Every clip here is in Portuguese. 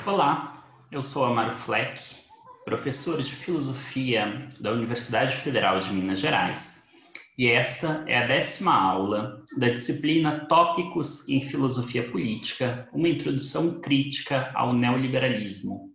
Olá, eu sou Amaro Fleck, professor de Filosofia da Universidade Federal de Minas Gerais, e esta é a 10ª aula da disciplina Tópicos em Filosofia Política, uma introdução crítica ao neoliberalismo.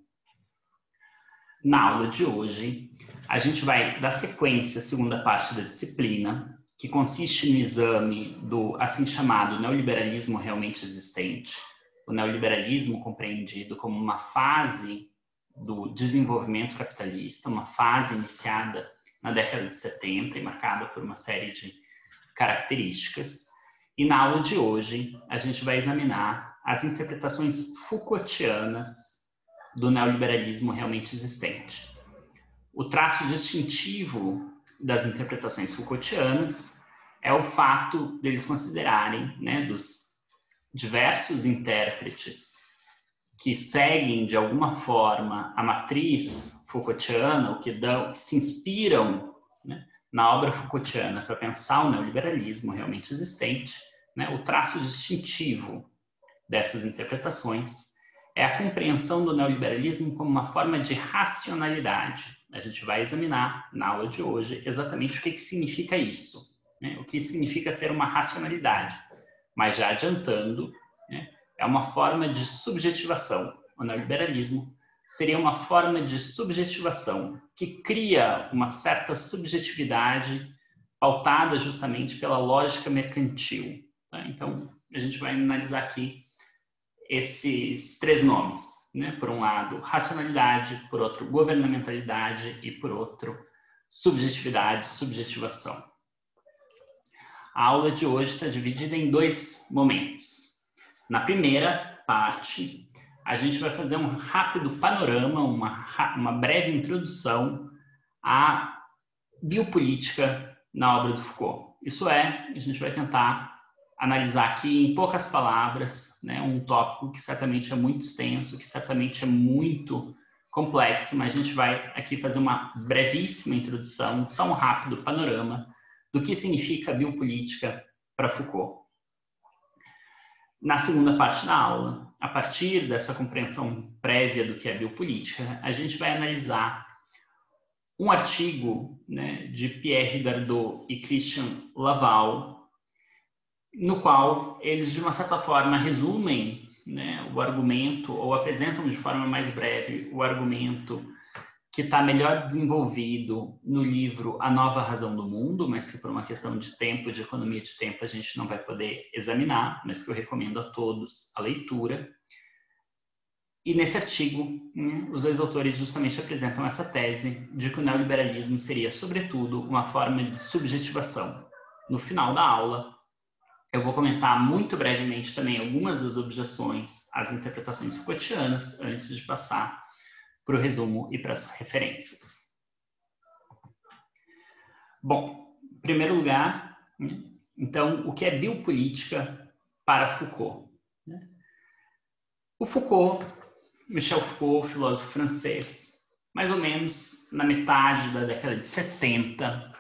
Na aula de hoje, a gente vai dar sequência à segunda parte da disciplina, que consiste no exame do assim chamado neoliberalismo realmente existente. O neoliberalismo compreendido como uma fase do desenvolvimento capitalista, uma fase iniciada na década de 70 e marcada por uma série de características. E na aula de hoje, a gente vai examinar as interpretações Foucaultianas do neoliberalismo realmente existente. O traço distintivo das interpretações Foucaultianas é o fato deles considerarem, dos diversos intérpretes que seguem de alguma forma a matriz Foucaultiana, ou que se inspiram na obra Foucaultiana para pensar o neoliberalismo realmente existente, o traço distintivo dessas interpretações é a compreensão do neoliberalismo como uma forma de racionalidade. A gente vai examinar na aula de hoje exatamente o que significa isso, o que significa ser uma racionalidade. Mas já adiantando, é uma forma de subjetivação. O neoliberalismo seria uma forma de subjetivação que cria uma certa subjetividade pautada justamente pela lógica mercantil. Tá? Então, a gente vai analisar aqui esses três nomes. Por um lado, racionalidade, por outro, governamentalidade e, por outro, subjetividade, subjetivação. A aula de hoje está dividida em dois momentos. Na primeira parte, a gente vai fazer um rápido panorama, uma breve introdução à biopolítica na obra do Foucault. Isso é, a gente vai tentar analisar aqui em poucas palavras, um tópico que certamente é muito extenso, que certamente é muito complexo, mas a gente vai aqui fazer uma brevíssima introdução, só um rápido panorama do que significa biopolítica para Foucault. Na segunda parte da aula, a partir dessa compreensão prévia do que é biopolítica, a gente vai analisar um artigo de Pierre Dardot e Christian Laval, no qual eles, de uma certa forma, resumem o argumento, ou apresentam de forma mais breve o argumento que está melhor desenvolvido no livro A Nova Razão do Mundo, mas que por uma questão de tempo, de economia de tempo, a gente não vai poder examinar, mas que eu recomendo a todos a leitura. E nesse artigo, os dois autores justamente apresentam essa tese de que o neoliberalismo seria, sobretudo, uma forma de subjetivação. No final da aula, eu vou comentar muito brevemente também algumas das objeções às interpretações Foucaultianas, antes de passar para o resumo e para as referências. Bom, em primeiro lugar, então, o que é biopolítica para Foucault? O Foucault, Michel Foucault, filósofo francês, mais ou menos na metade da década de 70,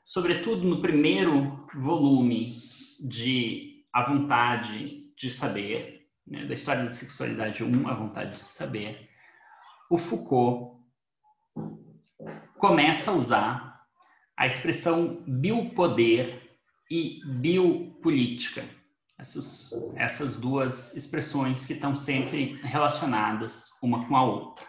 sobretudo no primeiro volume de A Vontade de Saber, da História da Sexualidade 1, A Vontade de Saber, o Foucault começa a usar a expressão biopoder e biopolítica. Essas duas expressões que estão sempre relacionadas uma com a outra.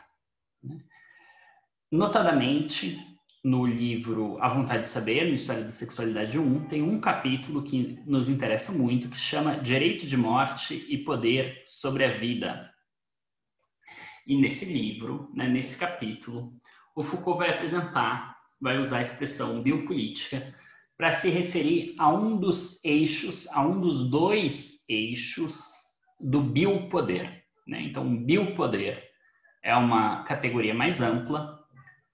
Notadamente, no livro A Vontade de Saber, na História da Sexualidade 1, tem um capítulo que nos interessa muito, que se chama Direito de Morte e Poder sobre a Vida. E nesse livro, nesse capítulo, o Foucault vai usar a expressão biopolítica para se referir a um dos eixos, a um dos dois eixos do biopoder. Então, o biopoder é uma categoria mais ampla,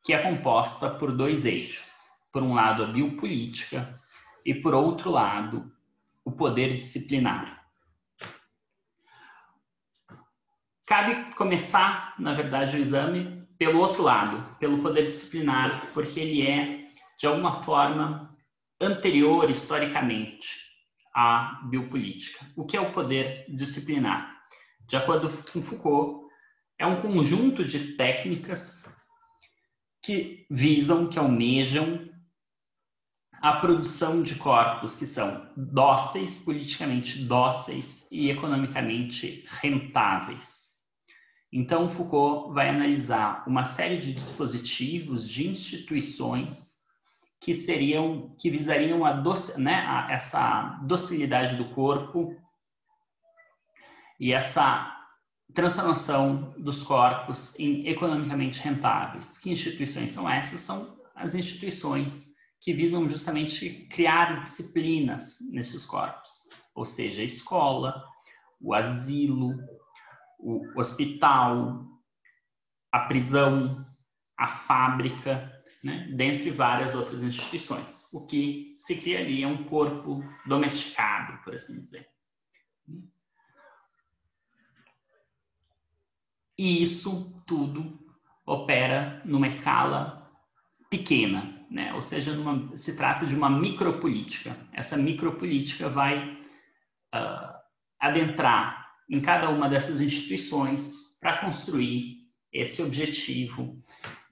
que é composta por dois eixos. Por um lado, a biopolítica e, por outro lado, o poder disciplinar. Cabe começar, na verdade, o exame pelo outro lado, pelo poder disciplinar, porque ele é, de alguma forma, anterior historicamente à biopolítica. O que é o poder disciplinar? de acordo com Foucault, é um conjunto de técnicas que visam, que almejam a produção de corpos que são dóceis, politicamente dóceis e economicamente rentáveis. Então, Foucault vai analisar uma série de dispositivos, de instituições que visariam essa docilidade do corpo e essa transformação dos corpos em economicamente rentáveis. Que instituições são essas? São as instituições que visam justamente criar disciplinas nesses corpos, ou seja, a escola, o asilo, o hospital, a prisão, a fábrica, né? Dentre várias outras instituições. O que se cria ali é um corpo domesticado, por assim dizer. E isso tudo opera numa escala pequena, né? Ou seja, se trata de uma micropolítica. Essa micropolítica vai adentrar em cada uma dessas instituições para construir esse objetivo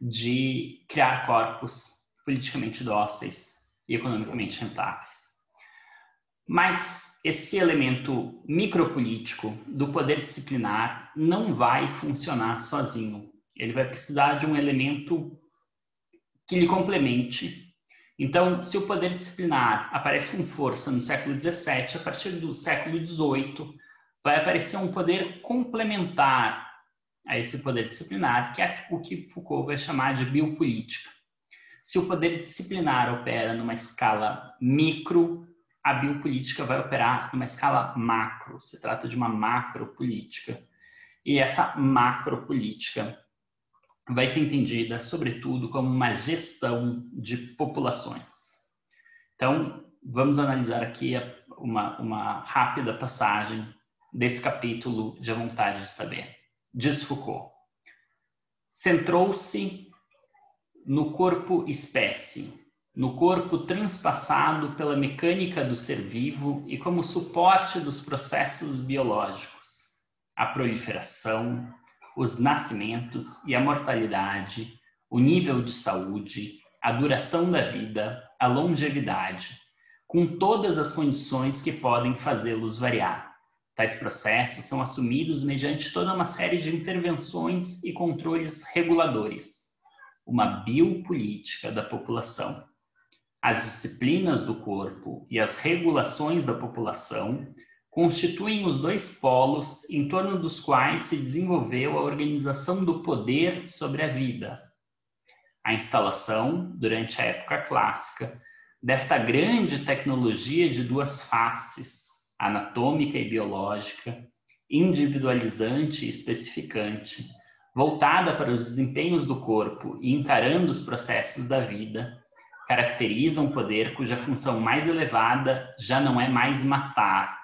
de criar corpos politicamente dóceis e economicamente rentáveis. Mas esse elemento micropolítico do poder disciplinar não vai funcionar sozinho. Ele vai precisar de um elemento que lhe complemente. Então, se o poder disciplinar aparece com força no século XVII, a partir do século XVIII, vai aparecer um poder complementar a esse poder disciplinar, que é o que Foucault vai chamar de biopolítica. Se o poder disciplinar opera numa escala micro, a biopolítica vai operar numa escala macro. Se trata de uma macropolítica. E essa macropolítica vai ser entendida, sobretudo, como uma gestão de populações. Então, vamos analisar aqui uma rápida passagem desse capítulo de A Vontade de Saber. Diz Foucault: centrou-se no corpo espécie, no corpo transpassado pela mecânica do ser vivo e como suporte dos processos biológicos, a proliferação, os nascimentos e a mortalidade, o nível de saúde, a duração da vida, a longevidade, com todas as condições que podem fazê-los variar. Tais processos são assumidos mediante toda uma série de intervenções e controles reguladores, uma biopolítica da população. As disciplinas do corpo e as regulações da população constituem os dois polos em torno dos quais se desenvolveu a organização do poder sobre a vida. A instalação, durante a época clássica, desta grande tecnologia de duas faces, anatômica e biológica, individualizante e especificante, voltada para os desempenhos do corpo e encarando os processos da vida, caracteriza um poder cuja função mais elevada já não é mais matar,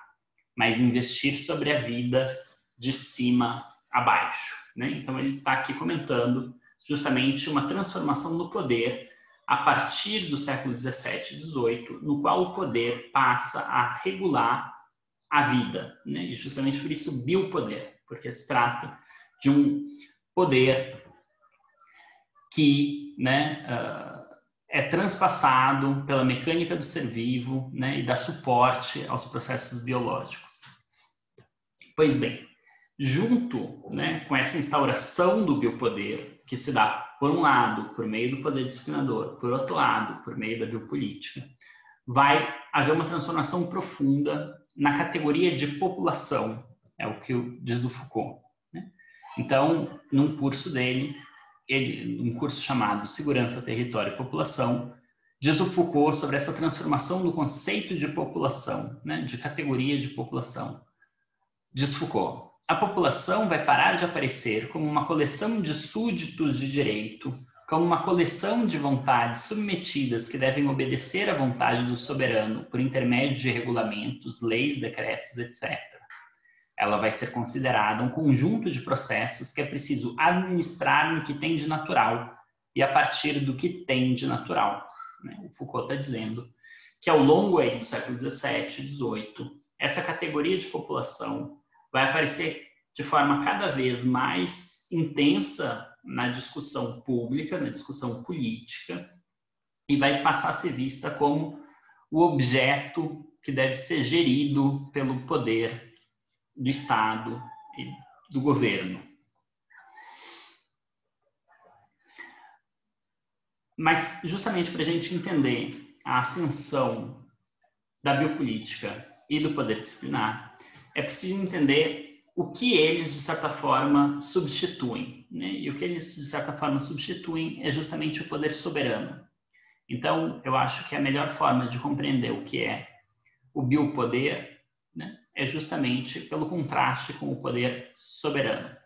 mas investir sobre a vida de cima a baixo, né? Então ele está aqui comentando justamente uma transformação do poder a partir do século XVII e XVIII, no qual o poder passa a regular a vida, né? E justamente por isso biopoder, porque se trata de um poder que, né, é transpassado pela mecânica do ser vivo, né, e dá suporte aos processos biológicos. Pois bem, junto, né, com essa instauração do biopoder, que se dá, por um lado, por meio do poder disciplinador, por outro lado, por meio da biopolítica, vai haver uma transformação profunda na categoria de população, é o que diz o Foucault, né? Então, num curso dele, um curso chamado Segurança, Território e População, diz o Foucault sobre essa transformação do conceito de população, né, de categoria de população. Diz Foucault: a população vai parar de aparecer como uma coleção de súditos de direito, como uma coleção de vontades submetidas que devem obedecer à vontade do soberano por intermédio de regulamentos, leis, decretos, etc. Ela vai ser considerada um conjunto de processos que é preciso administrar no que tem de natural e a partir do que tem de natural. O Foucault está dizendo que ao longo aí do século XVII e XVIII, essa categoria de população vai aparecer de forma cada vez mais intensa na discussão pública, na discussão política, e vai passar a ser vista como o objeto que deve ser gerido pelo poder do Estado e do governo. Mas, justamente para a gente entender a ascensão da biopolítica e do poder disciplinar, é preciso entender o que eles, de certa forma, substituem, né? E o que eles, de certa forma, substituem é justamente o poder soberano. Então, eu acho que a melhor forma de compreender o que é o biopoder, né, é justamente pelo contraste com o poder soberano.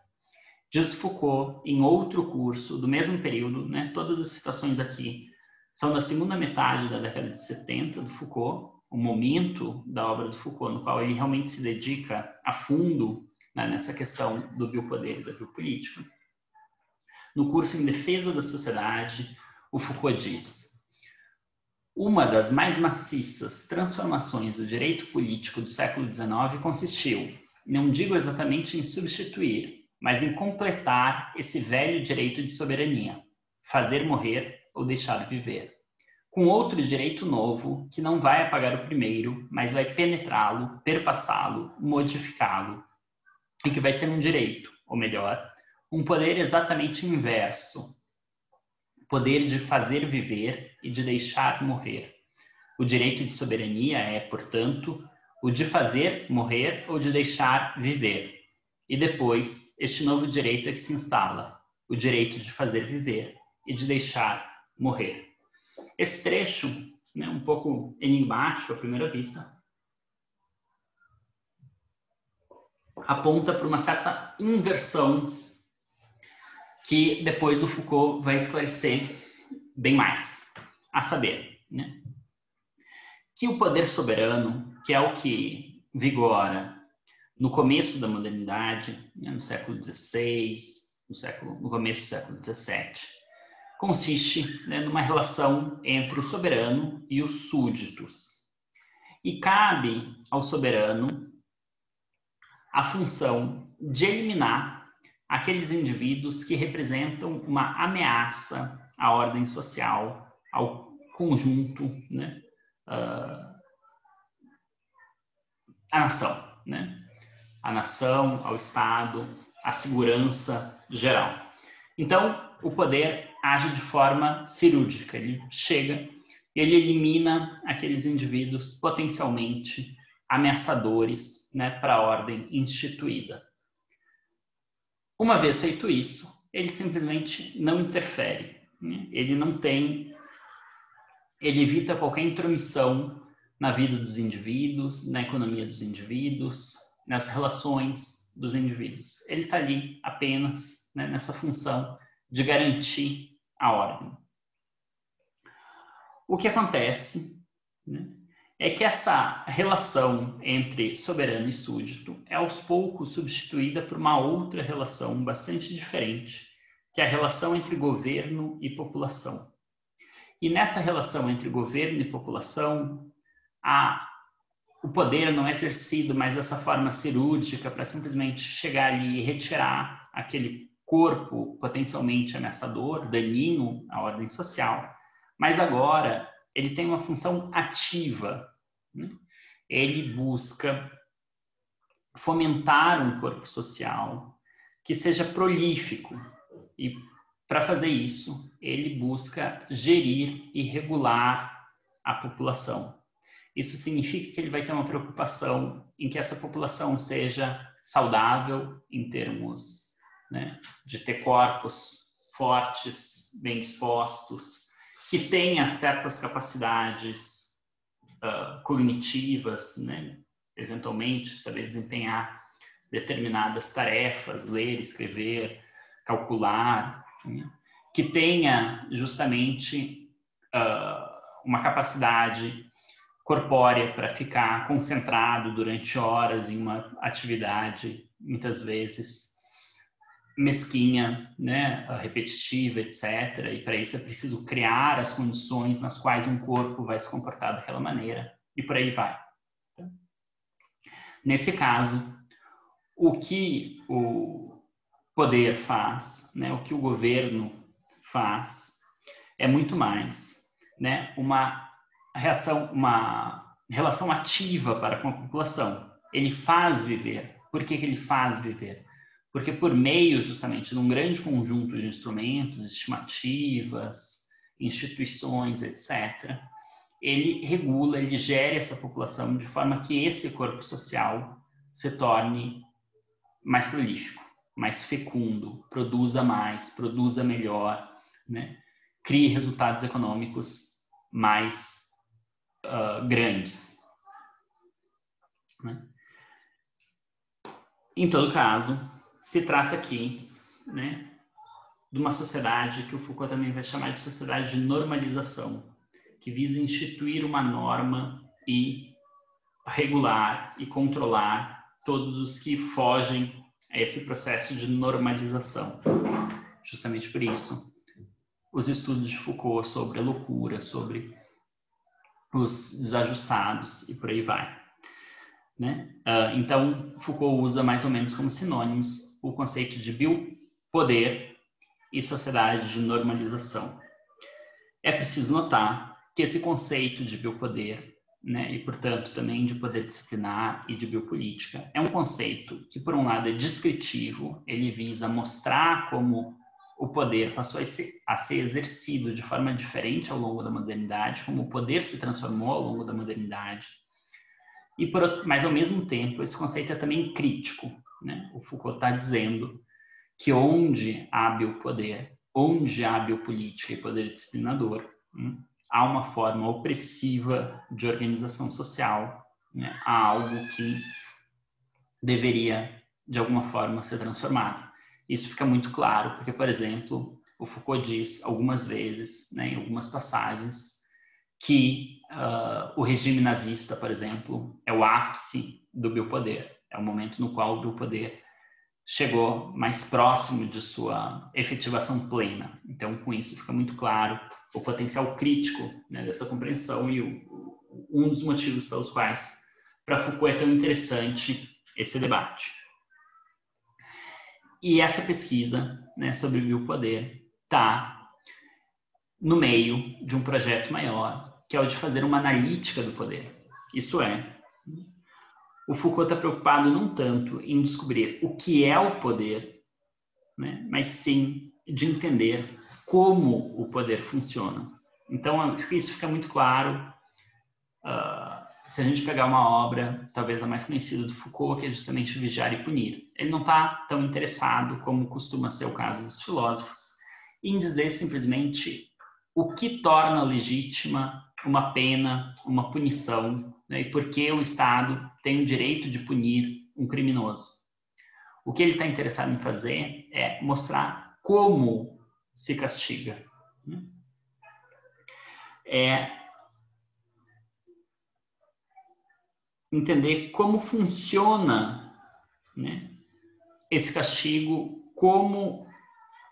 Diz Foucault, em outro curso do mesmo período, né, todas as citações aqui são da segunda metade da década de 70 do Foucault, o momento da obra do Foucault, no qual ele realmente se dedica a fundo, né, nessa questão do biopoder e da biopolítica. No curso Em Defesa da Sociedade, o Foucault diz: uma das mais maciças transformações do direito político do século XIX consistiu, não digo exatamente em substituir, mas em completar esse velho direito de soberania, fazer morrer ou deixar viver, com outro direito novo que não vai apagar o primeiro, mas vai penetrá-lo, perpassá-lo, modificá-lo, e que vai ser um direito, ou melhor, um poder exatamente inverso, poder de fazer viver e de deixar morrer. O direito de soberania é, portanto, o de fazer morrer ou de deixar viver. E depois, este novo direito é que se instala, o direito de fazer viver e de deixar morrer. Esse trecho, né, um pouco enigmático à primeira vista, aponta para uma certa inversão que depois o Foucault vai esclarecer bem mais, a saber, né, que o poder soberano, que é o que vigora no começo da modernidade, né, no século XVI, no começo do século XVII, consiste, né, numa relação entre o soberano e os súditos. E cabe ao soberano a função de eliminar aqueles indivíduos que representam uma ameaça à ordem social, ao conjunto, né, à nação, né? À nação, ao Estado, à segurança geral. Então, o poder age de forma cirúrgica, ele chega e ele elimina aqueles indivíduos potencialmente ameaçadores, né, para a ordem instituída. Uma vez feito isso, ele simplesmente não interfere, né? Ele evita qualquer intromissão na vida dos indivíduos, na economia dos indivíduos, nas relações dos indivíduos. Ele está ali apenas, né, nessa função de garantir a ordem. O que acontece, né, é que essa relação entre soberano e súdito é aos poucos substituída por uma outra relação bastante diferente, que é a relação entre governo e população. E nessa relação entre governo e população, o poder não é exercido mais dessa forma cirúrgica para simplesmente chegar ali e retirar aquele corpo potencialmente ameaçador, danino à ordem social, mas agora ele tem uma função ativa, né? Ele busca fomentar um corpo social que seja prolífico e, para fazer isso, ele busca gerir e regular a população. Isso significa que ele vai ter uma preocupação em que essa população seja saudável em termos, né, de ter corpos fortes, bem dispostos, que tenha certas capacidades cognitivas, né, eventualmente saber desempenhar determinadas tarefas, ler, escrever, calcular, né, que tenha justamente uma capacidade corpórea para ficar concentrado durante horas em uma atividade, muitas vezes mesquinha, né, repetitiva, etc. E para isso é preciso criar as condições nas quais um corpo vai se comportar daquela maneira, e por aí vai. Nesse caso, o que o poder faz, né, o que o governo faz, é muito mais, né, uma relação ativa para com a população. Ele faz viver. Por que ele faz viver? Porque por meio, justamente, de um grande conjunto de instrumentos, estimativas, instituições, etc., ele regula, ele gera essa população de forma que esse corpo social se torne mais prolífico, mais fecundo, produza mais, produza melhor, né? Crie resultados econômicos mais grandes. Né? Em todo caso, se trata aqui, né, de uma sociedade que o Foucault também vai chamar de sociedade de normalização, que visa instituir uma norma e regular e controlar todos os que fogem a esse processo de normalização. Justamente por isso, os estudos de Foucault sobre a loucura, sobre os desajustados e por aí vai. Né? Então, Foucault usa mais ou menos como sinônimos o conceito de biopoder e sociedade de normalização. É preciso notar que esse conceito de biopoder, né, e, portanto, também de poder disciplinar e de biopolítica, é um conceito que, por um lado, é descritivo, ele visa mostrar como o poder passou a ser exercido de forma diferente ao longo da modernidade, como o poder se transformou ao longo da modernidade. Mas, ao mesmo tempo, esse conceito é também crítico. Né? O Foucault está dizendo que onde há biopoder, onde há biopolítica e poder disciplinador, há uma forma opressiva de organização social, né? Há algo que deveria, de alguma forma, ser transformado. Isso fica muito claro, porque, por exemplo, o Foucault diz algumas vezes, né, em algumas passagens, que o regime nazista, por exemplo, é o ápice do biopoder. É o momento no qual o biopoder chegou mais próximo de sua efetivação plena. Então, com isso, fica muito claro o potencial crítico, né, dessa compreensão e um dos motivos pelos quais, para Foucault, é tão interessante esse debate. E essa pesquisa, né, sobre o biopoder está no meio de um projeto maior, que é o de fazer uma analítica do poder. Isso é, o Foucault está preocupado não tanto em descobrir o que é o poder, né, mas sim de entender como o poder funciona. Então, isso fica muito claro se a gente pegar uma obra, talvez a mais conhecida do Foucault, que é justamente Vigiar e Punir. Ele não está tão interessado, como costuma ser o caso dos filósofos, em dizer simplesmente o que torna legítima uma pena, uma punição, né, e por que o Estado tem o direito de punir um criminoso. O que ele está interessado em fazer é mostrar como se castiga. É entender como funciona, né, esse castigo, como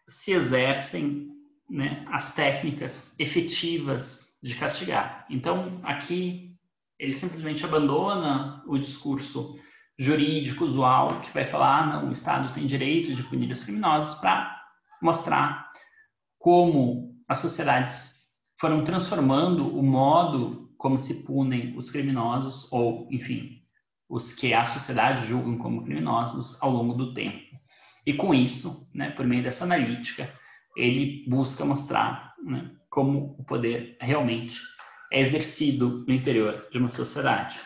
se exercem, né, as técnicas efetivas de castigar. Então, aqui, ele simplesmente abandona o discurso jurídico usual, que vai falar, não, o Estado tem direito de punir os criminosos, para mostrar como as sociedades foram transformando o modo como se punem os criminosos, ou, enfim, os que a sociedade julgam como criminosos ao longo do tempo. E com isso, né, por meio dessa analítica, ele busca mostrar, né, como o poder realmente é exercido no interior de uma sociedade.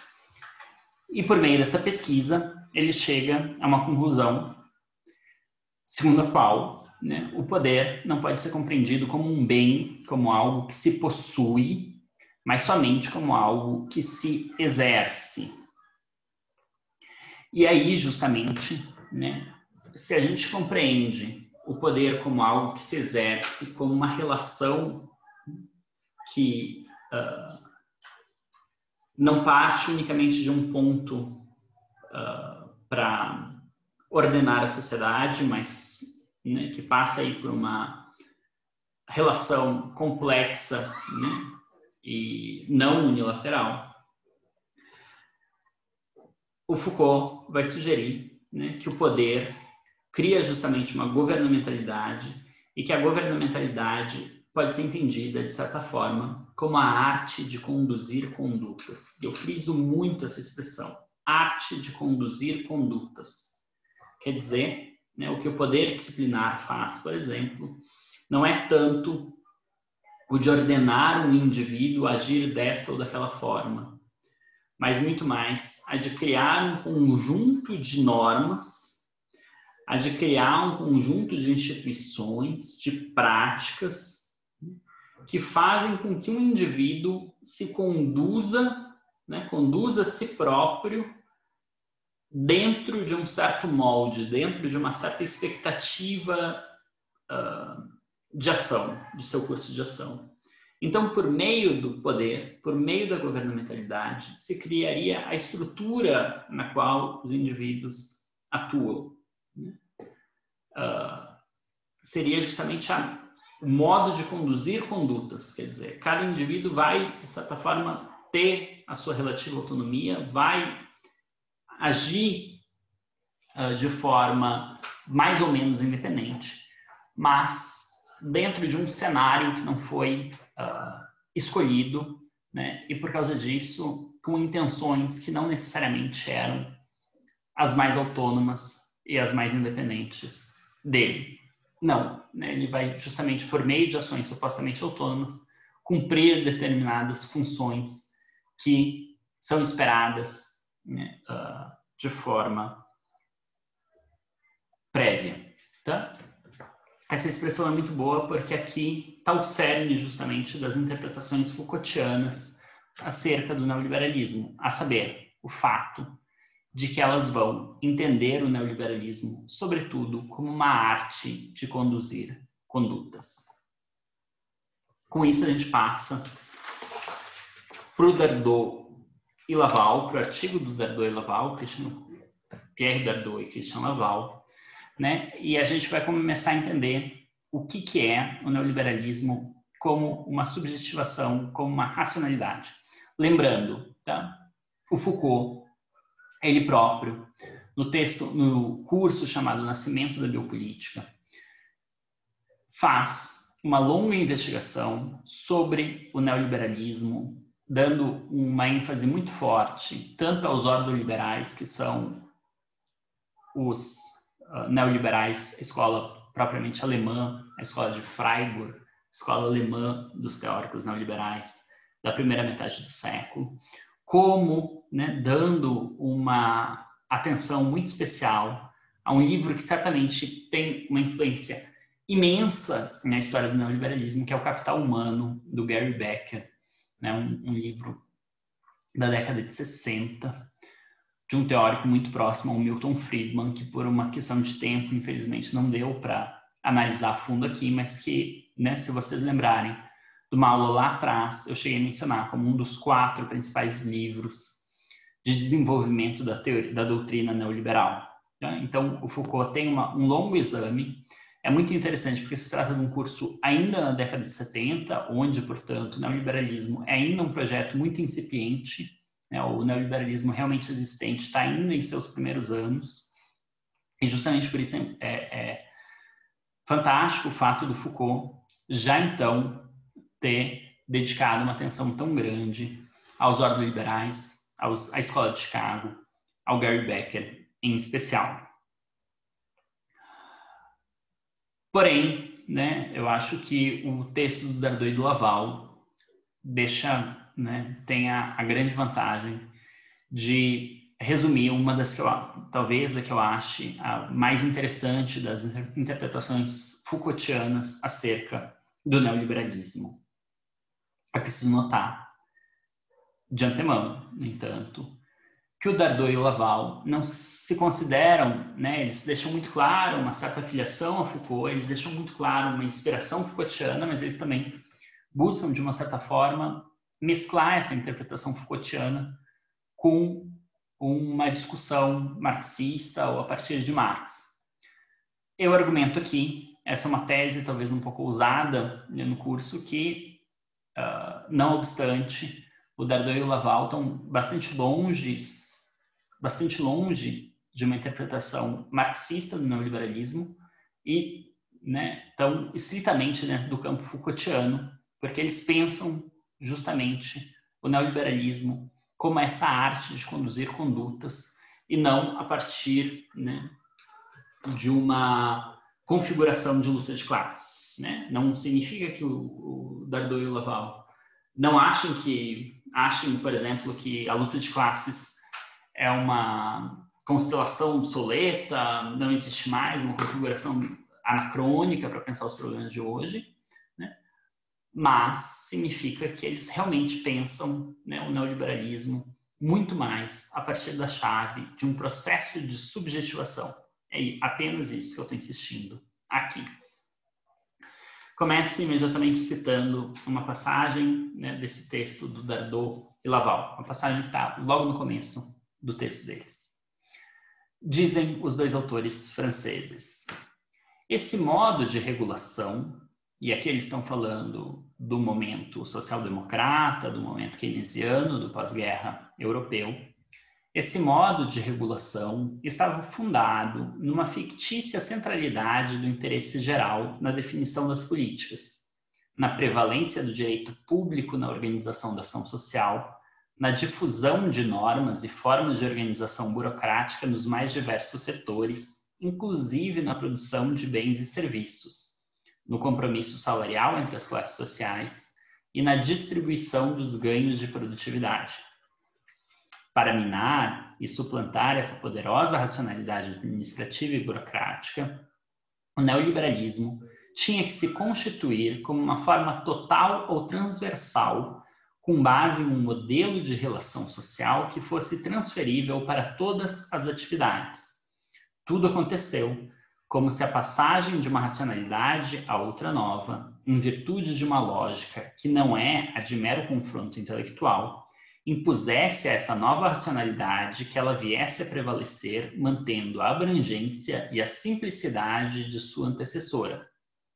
E por meio dessa pesquisa, ele chega a uma conclusão segundo a qual, né, o poder não pode ser compreendido como um bem, como algo que se possui, mas somente como algo que se exerce. E aí, justamente, né, se a gente compreende o poder como algo que se exerce, como uma relação que não parte unicamente de um ponto para ordenar a sociedade, mas, né, que passa aí por uma relação complexa, né, e não unilateral, o Foucault vai sugerir né, que o poder cria justamente uma governamentalidade e que a governamentalidade pode ser entendida, de certa forma, como a arte de conduzir condutas. E eu friso muito essa expressão, arte de conduzir condutas. Quer dizer, né, o que o poder disciplinar faz, por exemplo, não é tanto o de ordenar um indivíduo a agir desta ou daquela forma, mas muito mais a de criar um conjunto de normas, a de criar um conjunto de instituições, de práticas, que fazem com que um indivíduo se conduza, né, conduza a si próprio dentro de um certo molde, dentro de uma certa expectativa de ação, de seu curso de ação. Então, por meio do poder, por meio da governamentalidade, se criaria a estrutura na qual os indivíduos atuam. Seria justamente o modo de conduzir condutas, quer dizer, cada indivíduo vai, de certa forma, ter a sua relativa autonomia, vai agir de forma mais ou menos independente, mas dentro de um cenário que não foi escolhido, né? E por causa disso, com intenções que não necessariamente eram as mais autônomas e as mais independentes dele. Não, né? Ele vai justamente por meio de ações supostamente autônomas cumprir determinadas funções que são esperadas, né, de forma prévia, tá? Essa expressão é muito boa porque aqui está o cerne justamente das interpretações Foucaultianas acerca do neoliberalismo, a saber, o fato de que elas vão entender o neoliberalismo, sobretudo, como uma arte de conduzir condutas. Com isso, a gente passa para o Dardot e Laval, para o artigo do Dardot e Laval, Pierre Dardot e Christian Laval, né? E a gente vai começar a entender o que é o neoliberalismo como uma subjetivação, como uma racionalidade. Lembrando, tá? O Foucault, ele próprio, no curso chamado Nascimento da Biopolítica, faz uma longa investigação sobre o neoliberalismo, dando uma ênfase muito forte tanto aos ordoliberais, que são os neoliberais, a escola propriamente alemã, a escola de Freiburg, a escola alemã dos teóricos neoliberais da primeira metade do século, como, né, dando uma atenção muito especial a um livro que certamente tem uma influência imensa na história do neoliberalismo, que é O Capital Humano, do Gary Becker, né, um livro da década de 60, de um teórico muito próximo ao Milton Friedman, que por uma questão de tempo, infelizmente, não deu para analisar a fundo aqui, mas que, né, se vocês lembrarem de uma aula lá atrás, eu cheguei a mencionar como um dos 4 principais livros de desenvolvimento da teoria, da doutrina neoliberal. Tá? Então, o Foucault tem um longo exame. É muito interessante porque se trata de um curso ainda na década de 70, onde, portanto, o neoliberalismo é ainda um projeto muito incipiente, né? O neoliberalismo realmente existente está ainda em seus primeiros anos, e justamente por isso é fantástico o fato do Foucault já então ter dedicado uma atenção tão grande aos ordoliberais, à Escola de Chicago, ao Gary Becker em especial. Porém, né, eu acho que o texto do Dardot e do Laval deixa, né, tem a grande vantagem de resumir uma das que talvez a que eu ache a mais interessante das interpretações Foucaultianas acerca do neoliberalismo. É preciso notar, de antemão, no entanto, que o Dardot e o Laval não se consideram, né, eles deixam muito claro uma certa filiação a Foucault, eles deixam muito claro uma inspiração Foucaultiana, mas eles também buscam, de uma certa forma, mesclar essa interpretação Foucaultiana com uma discussão marxista ou a partir de Marx. Eu argumento aqui, essa é uma tese talvez um pouco ousada, né, no curso, que, não obstante, o Dardot e o Laval estão bastante longe de uma interpretação marxista do neoliberalismo e, né, tão estritamente, né, do campo Foucaultiano, porque eles pensam justamente o neoliberalismo como essa arte de conduzir condutas e não a partir, né, de uma configuração de luta de classes, né? Não significa que o Dardot e o Laval não achem, por exemplo, que a luta de classes é uma constelação obsoleta, não existe mais uma configuração anacrônica para pensar os problemas de hoje, né? Mas significa que eles realmente pensam, né, o neoliberalismo muito mais a partir da chave de um processo de subjetivação. É apenas isso que eu estou insistindo aqui. Começo imediatamente citando uma passagem, né, desse texto do Dardot e Laval, uma passagem que está logo no começo do texto deles. Dizem os dois autores franceses: esse modo de regulação, e aqui eles estão falando do momento social-democrata, do momento keynesiano, do pós-guerra europeu, esse modo de regulação estava fundado numa fictícia centralidade do interesse geral na definição das políticas, na prevalência do direito público na organização da ação social, na difusão de normas e formas de organização burocrática nos mais diversos setores, inclusive na produção de bens e serviços, no compromisso salarial entre as classes sociais e na distribuição dos ganhos de produtividade. Para minar e suplantar essa poderosa racionalidade administrativa e burocrática, o neoliberalismo tinha que se constituir como uma forma total ou transversal, com base em um modelo de relação social que fosse transferível para todas as atividades. Tudo aconteceu como se a passagem de uma racionalidade a outra nova, em virtude de uma lógica que não é a de mero confronto intelectual, impusesse a essa nova racionalidade que ela viesse a prevalecer, mantendo a abrangência e a simplicidade de sua antecessora.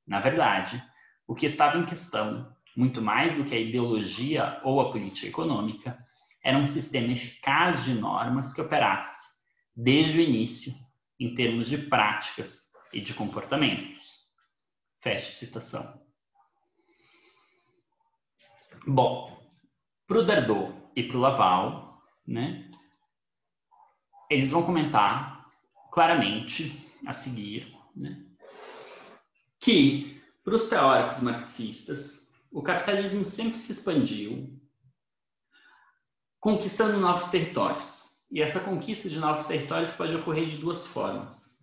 Na verdade, o que estava em questão, muito mais do que a ideologia ou a política econômica, era um sistema eficaz de normas que operasse, desde o início, em termos de práticas e de comportamentos. Fecha citação. Bom, para o Dardot e para o Laval, né, eles vão comentar claramente a seguir, né, que para os teóricos marxistas o capitalismo sempre se expandiu, conquistando novos territórios. E essa conquista de novos territórios pode ocorrer de duas formas.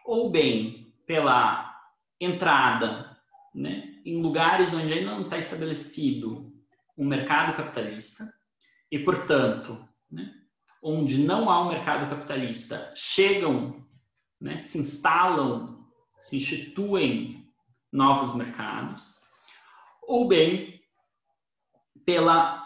Ou bem pela entrada, né, em lugares onde ainda não está estabelecido um mercado capitalista, e, portanto, né, onde não há um mercado capitalista, chegam, né, se instalam, se instituem novos mercados, ou bem pela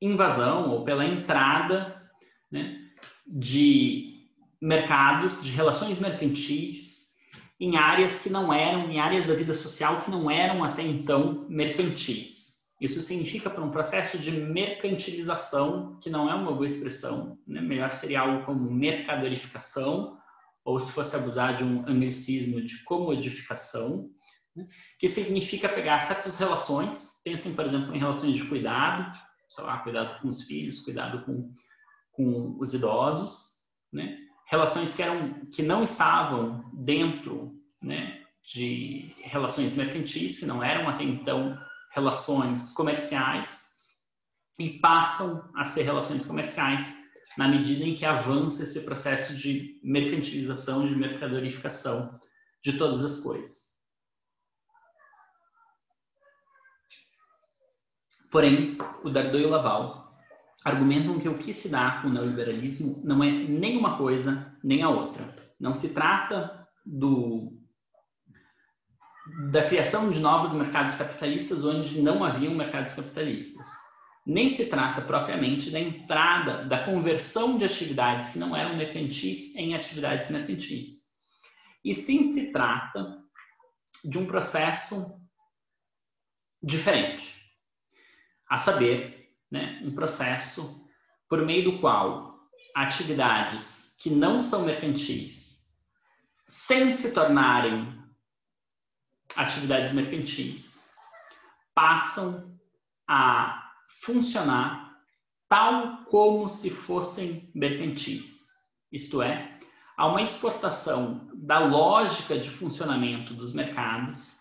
invasão ou pela entrada, né, de mercados, de relações mercantis em áreas que não eram, em áreas da vida social que não eram até então mercantis. Isso significa para um processo de mercantilização, que não é uma boa expressão, né? Melhor seria algo como mercadorificação, ou se fosse abusar de um anglicismo de comodificação, né? Que significa pegar certas relações, pensem, por exemplo, em relações de cuidado, sei lá, cuidado com os filhos, cuidado com os idosos, né? Relações que não estavam dentro, né, de relações mercantis, que não eram até então relações comerciais, e passam a ser relações comerciais na medida em que avança esse processo de mercantilização, de mercadorificação de todas as coisas. Porém, o Dardot e o Laval argumentam que o que se dá com o neoliberalismo não é nem uma coisa nem a outra. Não se trata da criação de novos mercados capitalistas onde não haviam mercados capitalistas. Nem se trata propriamente da entrada, da conversão de atividades que não eram mercantis em atividades mercantis. E sim se trata de um processo diferente. A saber, né, um processo por meio do qual atividades que não são mercantis, sem se tornarem atividades mercantis, passam a funcionar tal como se fossem mercantis. Isto é, há uma exportação da lógica de funcionamento dos mercados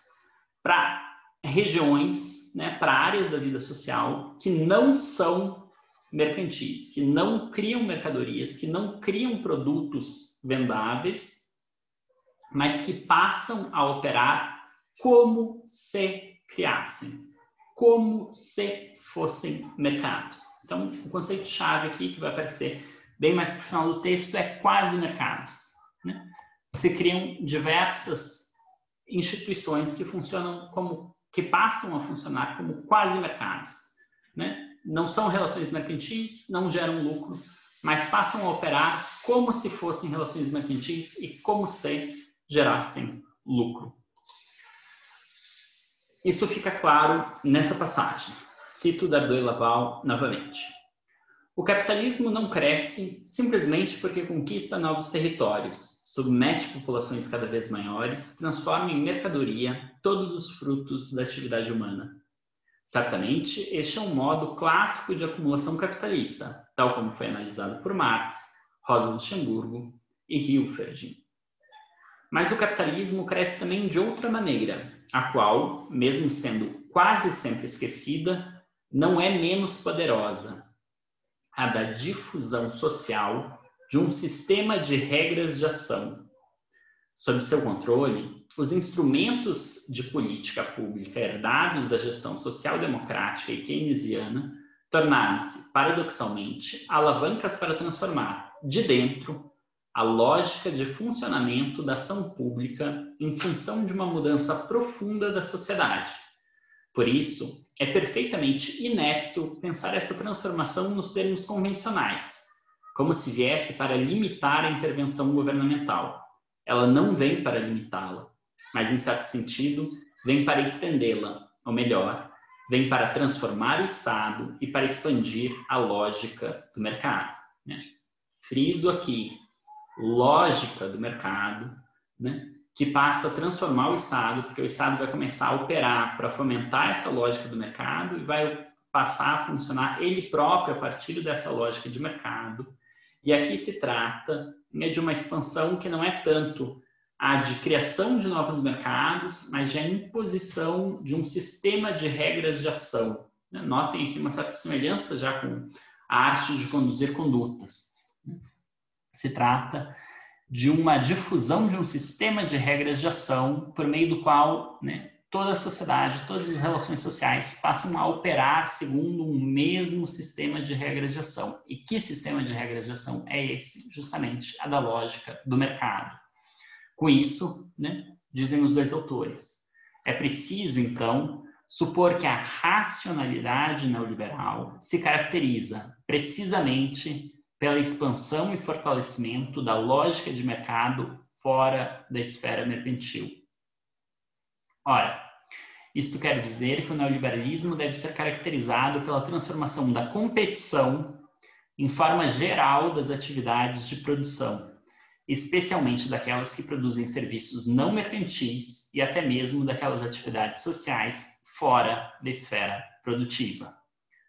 para regiões, né, para áreas da vida social que não são mercantis, que não criam mercadorias, que não criam produtos vendáveis, mas que passam a operar como se criassem, como se fossem mercados. Então, o conceito-chave aqui que vai aparecer bem mais para o final do texto é quase mercados, né? Se criam diversas instituições que funcionam como, que passam a funcionar como quase mercados, né? Não são relações mercantis, não geram lucro, mas passam a operar como se fossem relações mercantis e como se gerassem lucro. Isso fica claro nessa passagem. Cito Dardot e Laval novamente. O capitalismo não cresce simplesmente porque conquista novos territórios, submete populações cada vez maiores, transforma em mercadoria todos os frutos da atividade humana. Certamente, este é um modo clássico de acumulação capitalista, tal como foi analisado por Marx, Rosa Luxemburgo e Hilferding. Mas o capitalismo cresce também de outra maneira, a qual, mesmo sendo quase sempre esquecida, não é menos poderosa, a da difusão social de um sistema de regras de ação. Sob seu controle, os instrumentos de política pública herdados da gestão social-democrática e keynesiana tornaram-se, paradoxalmente, alavancas para transformar, de dentro, a lógica de funcionamento da ação pública em função de uma mudança profunda da sociedade. Por isso, é perfeitamente inepto pensar essa transformação nos termos convencionais, como se viesse para limitar a intervenção governamental. Ela não vem para limitá-la, mas, em certo sentido, vem para estendê-la, ou melhor, vem para transformar o Estado e para expandir a lógica do mercado, né? Friso aqui, lógica do mercado, né? Que passa a transformar o Estado, porque o Estado vai começar a operar para fomentar essa lógica do mercado e vai passar a funcionar ele próprio a partir dessa lógica de mercado. E aqui se trata, né, de uma expansão que não é tanto a de criação de novos mercados, mas de a imposição de um sistema de regras de ação. Notem aqui uma certa semelhança já com a arte de conduzir condutas. Se trata de uma difusão de um sistema de regras de ação por meio do qual, né, toda a sociedade, todas as relações sociais passam a operar segundo um mesmo sistema de regras de ação. E que sistema de regras de ação é esse? Justamente a da lógica do mercado. Com isso, né, dizem os dois autores, é preciso, então, supor que a racionalidade neoliberal se caracteriza precisamente pela expansão e fortalecimento da lógica de mercado fora da esfera mercantil. Ora, isto quer dizer que o neoliberalismo deve ser caracterizado pela transformação da competição em forma geral das atividades de produção, especialmente daquelas que produzem serviços não mercantis e até mesmo daquelas atividades sociais fora da esfera produtiva.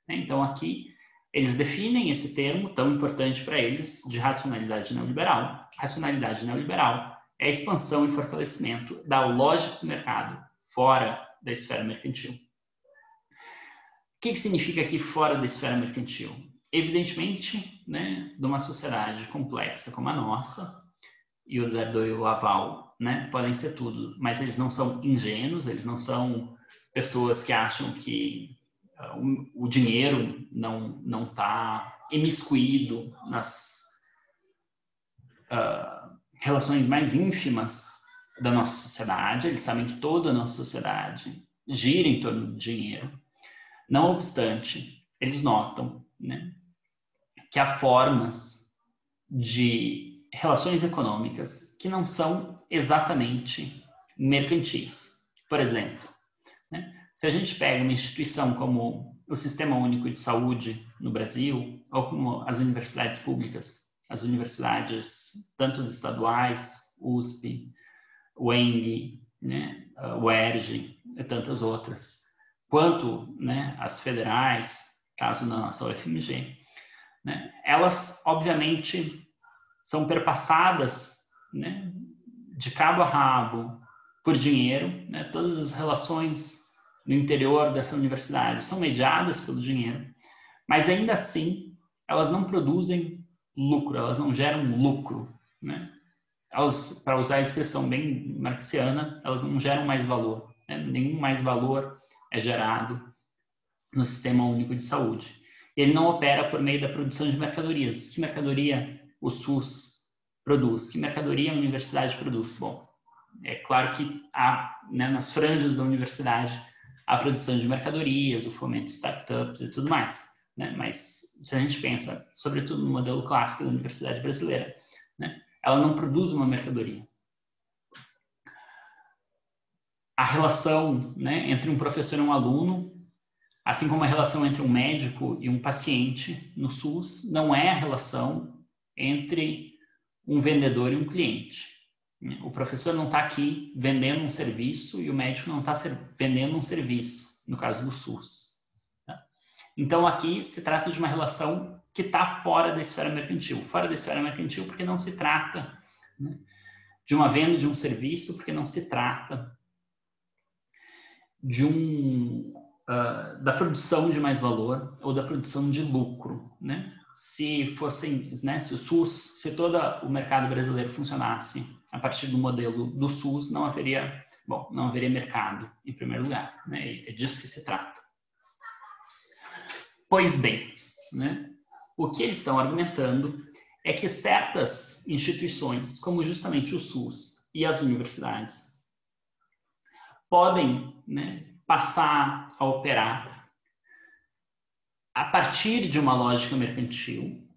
Então, aqui, eles definem esse termo tão importante para eles de racionalidade neoliberal. Racionalidade neoliberal é a expansão e fortalecimento da lógica do mercado fora da esfera mercantil. O que significa aqui fora da esfera mercantil? Evidentemente, né, de uma sociedade complexa como a nossa, e o Dardot e o Laval, né, podem ser tudo, mas eles não são ingênuos, eles não são pessoas que acham que o dinheiro não está imiscuído nas relações mais ínfimas da nossa sociedade. Eles sabem que toda a nossa sociedade gira em torno do dinheiro. Não obstante, eles notam, né, que há formas de relações econômicas que não são exatamente mercantis. Por exemplo, né, se a gente pega uma instituição como o Sistema Único de Saúde no Brasil, ou como as universidades públicas as universidades, tanto as estaduais, USP, UENG, né, UERJ e tantas outras, quanto, né, as federais, caso na nossa UFMG, né, elas, obviamente, são perpassadas, né, de cabo a rabo por dinheiro, né, todas as relações no interior dessa universidade são mediadas pelo dinheiro, mas ainda assim elas não produzem lucro, elas não geram lucro, né? Elas, para usar a expressão bem marxiana, elas não geram mais valor, né? Nenhum mais valor é gerado no Sistema Único de Saúde. Ele não opera por meio da produção de mercadorias. Que mercadoria o SUS produz? Que mercadoria a universidade produz? Bom, é claro que há, né, nas franjas da universidade, a produção de mercadorias, o fomento de startups e tudo mais, né? Mas se a gente pensa, sobretudo no modelo clássico da universidade brasileira, né, ela não produz uma mercadoria. A relação, né, entre um professor e um aluno, assim como a relação entre um médico e um paciente no SUS, não é a relação entre um vendedor e um cliente. O professor não está aqui vendendo um serviço e o médico não está vendendo um serviço, no caso do SUS. Tá? Então, aqui se trata de uma relação que está fora da esfera mercantil. Fora da esfera mercantil porque não se trata, né, de uma venda de um serviço, porque não se trata de da produção de mais valor ou da produção de lucro, né? Se fossem, né, se o SUS, se todo o mercado brasileiro funcionasse a partir do modelo do SUS, não haveria mercado, em primeiro lugar, né? É disso que se trata. Pois bem, né, o que eles estão argumentando é que certas instituições, como justamente o SUS e as universidades, podem, né, passar a operar a partir de uma lógica mercantil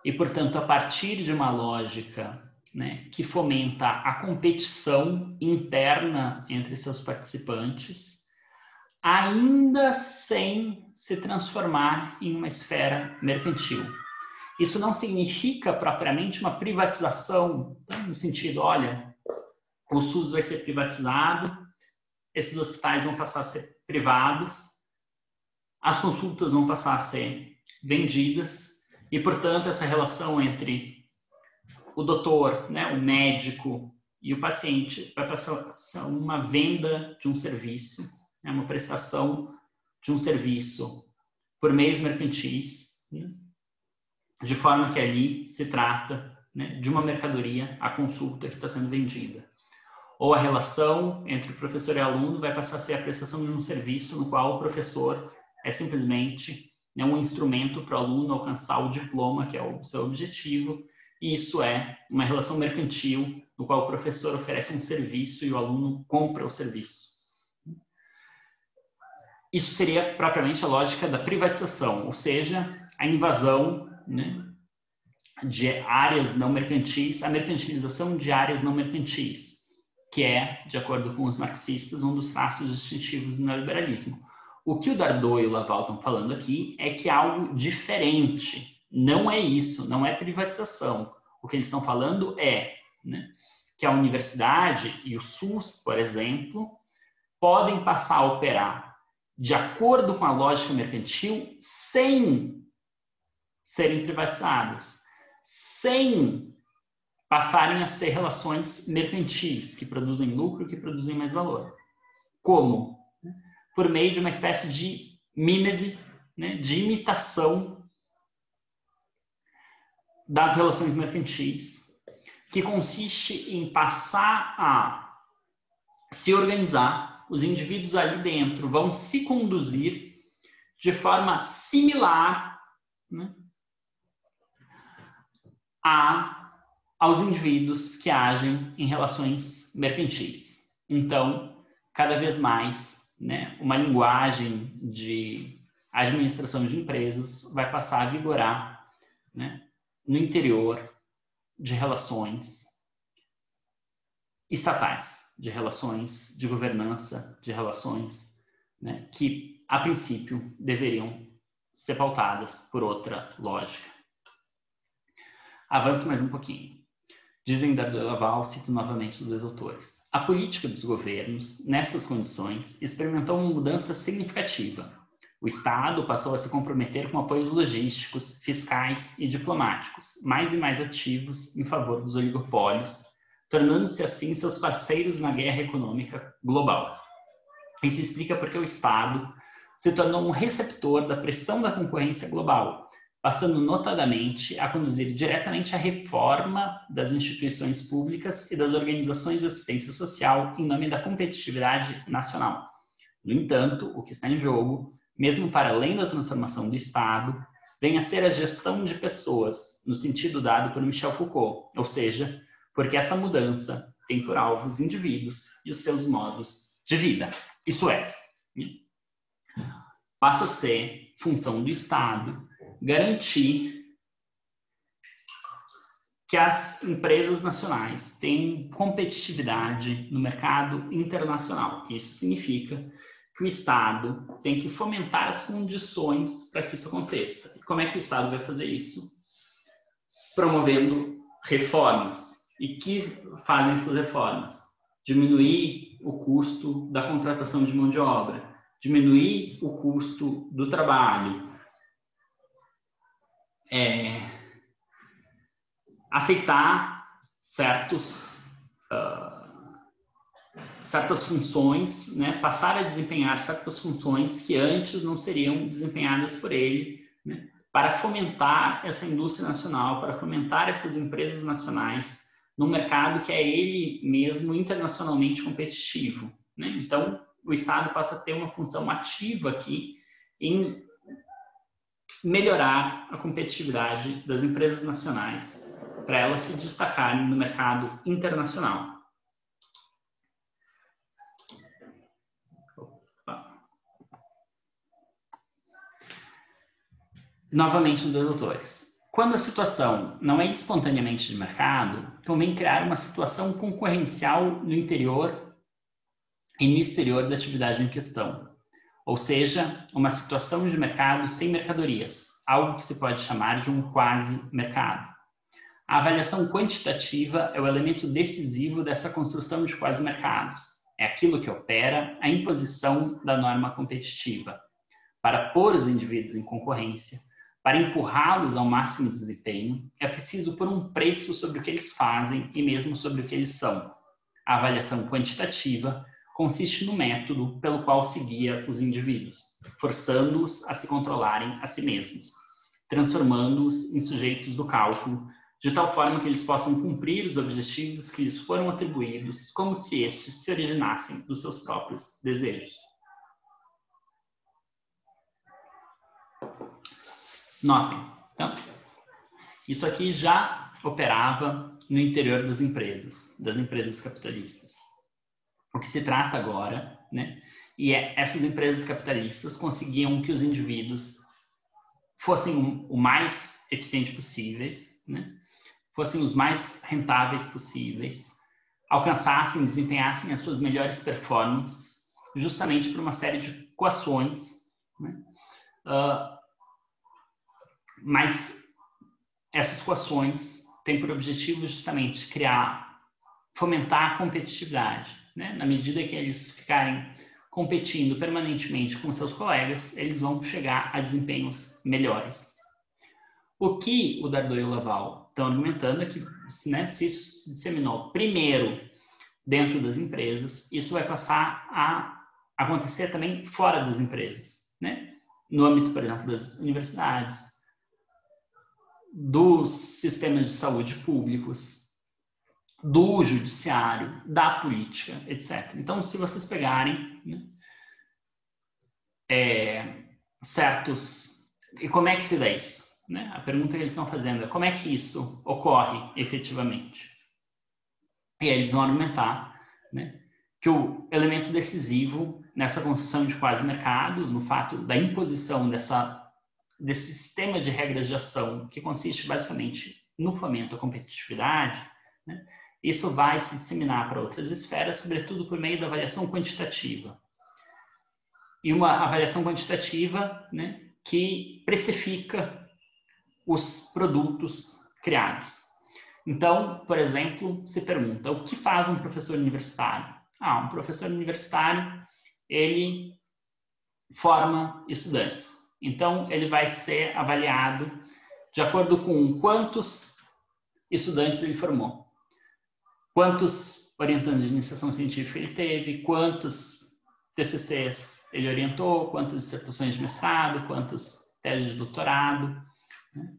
e, portanto, a partir de uma lógica, né, que fomenta a competição interna entre seus participantes, ainda sem se transformar em uma esfera mercantil. Isso não significa propriamente uma privatização, tá? No sentido, olha, o SUS vai ser privatizado, esses hospitais vão passar a ser privados, as consultas vão passar a ser vendidas e, portanto, essa relação entre o doutor, né, o médico e o paciente vai passar a ser uma venda de um serviço, né, uma prestação de um serviço por meios mercantis, né, de forma que ali se trata, né, de uma mercadoria, a consulta que está sendo vendida. Ou a relação entre o professor e o aluno vai passar a ser a prestação de um serviço no qual o professor é simplesmente, né, um instrumento para o aluno alcançar o diploma, que é o seu objetivo, e isso é uma relação mercantil, no qual o professor oferece um serviço e o aluno compra o serviço. Isso seria propriamente a lógica da privatização, ou seja, a invasão, né, de áreas não mercantis, a mercantilização de áreas não mercantis, que é, de acordo com os marxistas, um dos traços distintivos do neoliberalismo. O que o Dardot e o Laval estão falando aqui é que é algo diferente. Não é isso, não é privatização. O que eles estão falando é, né, que a universidade e o SUS, por exemplo, podem passar a operar de acordo com a lógica mercantil sem serem privatizadas, sem passarem a ser relações mercantis, que produzem lucro, que produzem mais valor. Como? Por meio de uma espécie de mímese, né, de imitação das relações mercantis, que consiste em passar a se organizar, os indivíduos ali dentro vão se conduzir de forma similar, né, aos indivíduos que agem em relações mercantis. Então, cada vez mais, né, uma linguagem de administração de empresas vai passar a vigorar, né, no interior de relações estatais, de relações de governança, de relações, né, que, a princípio, deveriam ser pautadas por outra lógica. Avanço mais um pouquinho. Dizem Dardo Laval, cito novamente os dois autores. A política dos governos, nessas condições, experimentou uma mudança significativa. O Estado passou a se comprometer com apoios logísticos, fiscais e diplomáticos, mais e mais ativos em favor dos oligopólios, tornando-se assim seus parceiros na guerra econômica global. Isso explica porque o Estado se tornou um receptor da pressão da concorrência global, passando notadamente a conduzir diretamente a reforma das instituições públicas e das organizações de assistência social em nome da competitividade nacional. No entanto, o que está em jogo, mesmo para além da transformação do Estado, vem a ser a gestão de pessoas, no sentido dado por Michel Foucault, ou seja, porque essa mudança tem por alvo os indivíduos e os seus modos de vida. Isso é, passa a ser função do Estado garantir que as empresas nacionais tenham competitividade no mercado internacional. Isso significa que o Estado tem que fomentar as condições para que isso aconteça. E como é que o Estado vai fazer isso? Promovendo reformas. E que fazem essas reformas? Diminuir o custo da contratação de mão de obra, diminuir o custo do trabalho, aceitar certas funções, né, passar a desempenhar certas funções que antes não seriam desempenhadas por ele, né, para fomentar essa indústria nacional, para fomentar essas empresas nacionais num mercado que é ele mesmo internacionalmente competitivo, né? Então, o Estado passa a ter uma função ativa aqui em melhorar a competitividade das empresas nacionais para elas se destacarem no mercado internacional. Novamente os dois autores. Quando a situação não é espontaneamente de mercado, convém criar uma situação concorrencial no interior e no exterior da atividade em questão. Ou seja, uma situação de mercado sem mercadorias, algo que se pode chamar de um quasi-mercado. A avaliação quantitativa é o elemento decisivo dessa construção de quasi-mercados. É aquilo que opera a imposição da norma competitiva, para pôr os indivíduos em concorrência. Para empurrá-los ao máximo desempenho, é preciso pôr um preço sobre o que eles fazem e mesmo sobre o que eles são. A avaliação quantitativa consiste no método pelo qual se guia os indivíduos, forçando-os a se controlarem a si mesmos, transformando-os em sujeitos do cálculo, de tal forma que eles possam cumprir os objetivos que lhes foram atribuídos, como se estes se originassem dos seus próprios desejos. Notem, então, isso aqui já operava no interior das empresas capitalistas. O que se trata agora, né, essas empresas capitalistas conseguiam que os indivíduos fossem o mais eficientes possíveis, né, fossem os mais rentáveis possíveis, alcançassem, desempenhassem as suas melhores performances, justamente por uma série de coações, né, mas essas coações têm por objetivo justamente fomentar a competitividade, né? Na medida que eles ficarem competindo permanentemente com seus colegas, eles vão chegar a desempenhos melhores. O que o Dardo e o Laval estão argumentando é que, né, se isso se disseminou primeiro dentro das empresas, isso vai passar a acontecer também fora das empresas, né? No âmbito, por exemplo, das universidades, dos sistemas de saúde públicos, do judiciário, da política, etc. Então, se vocês pegarem, né, E como é que se dá isso? Né? A pergunta que eles estão fazendo é como é que isso ocorre efetivamente? E aí eles vão argumentar, né, que o elemento decisivo nessa construção de quase-mercados, no fato da imposição desse sistema de regras de ação, que consiste basicamente no fomento à competitividade, né, isso vai se disseminar para outras esferas, sobretudo por meio da avaliação quantitativa. E uma avaliação quantitativa, né, que precifica os produtos criados. Então, por exemplo, se pergunta, o que faz um professor universitário? Um professor universitário, ele forma estudantes. Então, ele vai ser avaliado de acordo com quantos estudantes ele formou, quantos orientandos de iniciação científica ele teve, quantos TCCs ele orientou, quantas dissertações de mestrado, quantas teses de doutorado, né?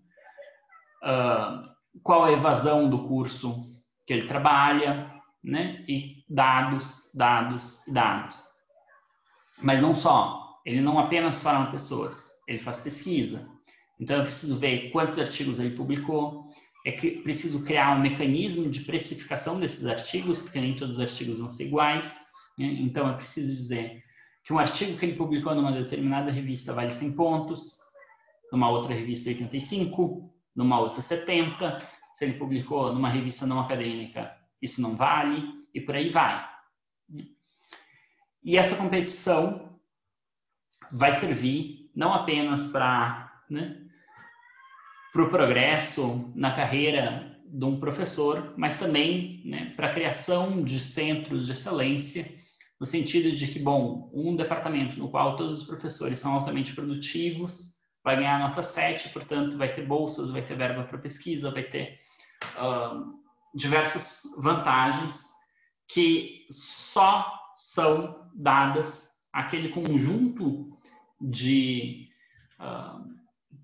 Qual a evasão do curso que ele trabalha, né? E dados, dados e dados. Mas não só, ele não apenas forma pessoas, ele faz pesquisa. Então, eu preciso ver quantos artigos ele publicou, preciso criar um mecanismo de precificação desses artigos, porque nem todos os artigos vão ser iguais, né? Então, eu preciso dizer que um artigo que ele publicou numa determinada revista vale 100 pontos, numa outra revista 85, numa outra 70, se ele publicou numa revista não acadêmica, isso não vale, e por aí vai. E essa competição vai servir não apenas para, né, o progresso na carreira de um professor, mas também, né, para a criação de centros de excelência, no sentido de que, bom, um departamento no qual todos os professores são altamente produtivos vai ganhar nota 7, portanto, vai ter bolsas, vai ter verba para pesquisa, vai ter diversas vantagens que só são dadas àquele conjunto de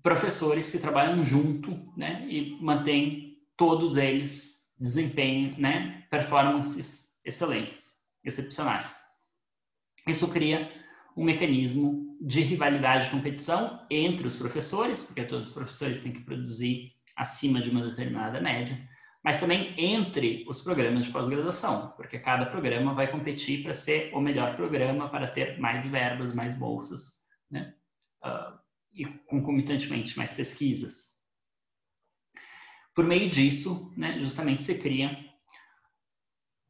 professores que trabalham junto, né, e mantêm todos eles desempenho, né, performances excelentes, excepcionais. Isso cria um mecanismo de rivalidade e competição entre os professores, porque todos os professores têm que produzir acima de uma determinada média, mas também entre os programas de pós-graduação, porque cada programa vai competir para ser o melhor programa, para ter mais verbas, mais bolsas, né? E concomitantemente mais pesquisas. Por meio disso, né, justamente se cria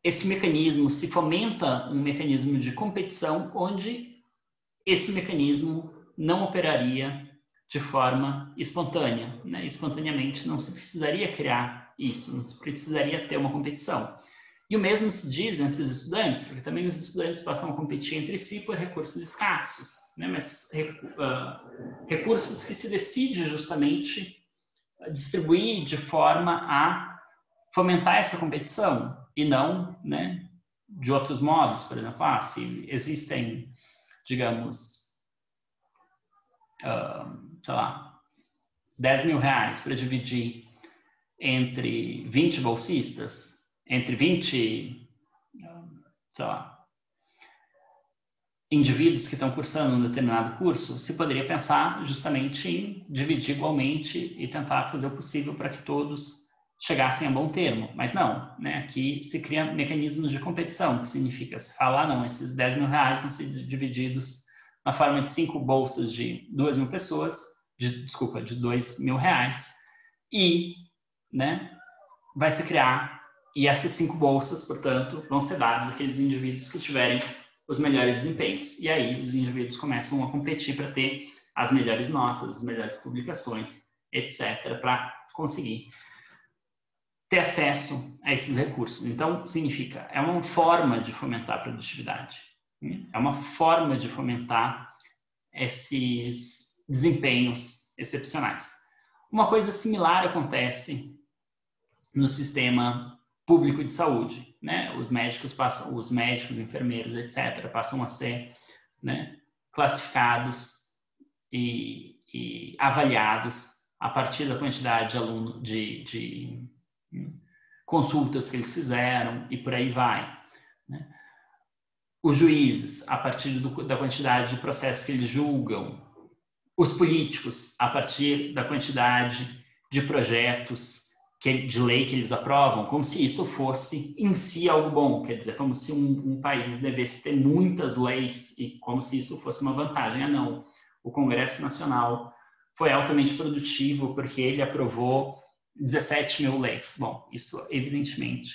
esse mecanismo, se fomenta um mecanismo de competição onde esse mecanismo não operaria de forma espontânea, né? Espontaneamente não se precisaria criar isso, não se precisaria ter uma competição. E o mesmo se diz entre os estudantes, porque também os estudantes passam a competir entre si por recursos escassos, né? Mas recursos que se decide justamente distribuir de forma a fomentar essa competição e não, né, de outros modos. Por exemplo, se existem, digamos, sei lá, 10 mil reais para dividir entre 20 bolsistas, entre 20, sei lá, indivíduos que estão cursando um determinado curso, se poderia pensar justamente em dividir igualmente e tentar fazer o possível para que todos chegassem a bom termo. Mas não, né? Aqui se cria mecanismos de competição, que significa se falar, não, esses 10 mil reais vão ser divididos na forma de 5 bolsas de 2 mil pessoas, de 2 mil reais, e, né, vai se criar, e essas 5 bolsas, portanto, vão ser dadas àqueles indivíduos que tiverem os melhores desempenhos. E aí os indivíduos começam a competir para ter as melhores notas, as melhores publicações, etc., para conseguir ter acesso a esses recursos. Então, significa, é uma forma de fomentar a produtividade, né? É uma forma de fomentar esses desempenhos excepcionais. Uma coisa similar acontece no sistema público de saúde, né? Os médicos, enfermeiros, etc., passam a ser, né, classificados e avaliados a partir da quantidade de alunos, de consultas que eles fizeram e por aí vai, né? Os juízes, a partir da quantidade de processos que eles julgam. Os políticos, a partir da quantidade de projetos de lei que eles aprovam, como se isso fosse em si algo bom, quer dizer, como se um país devesse ter muitas leis e como se isso fosse uma vantagem. Não. O Congresso Nacional foi altamente produtivo porque ele aprovou 17 mil leis. Bom, isso evidentemente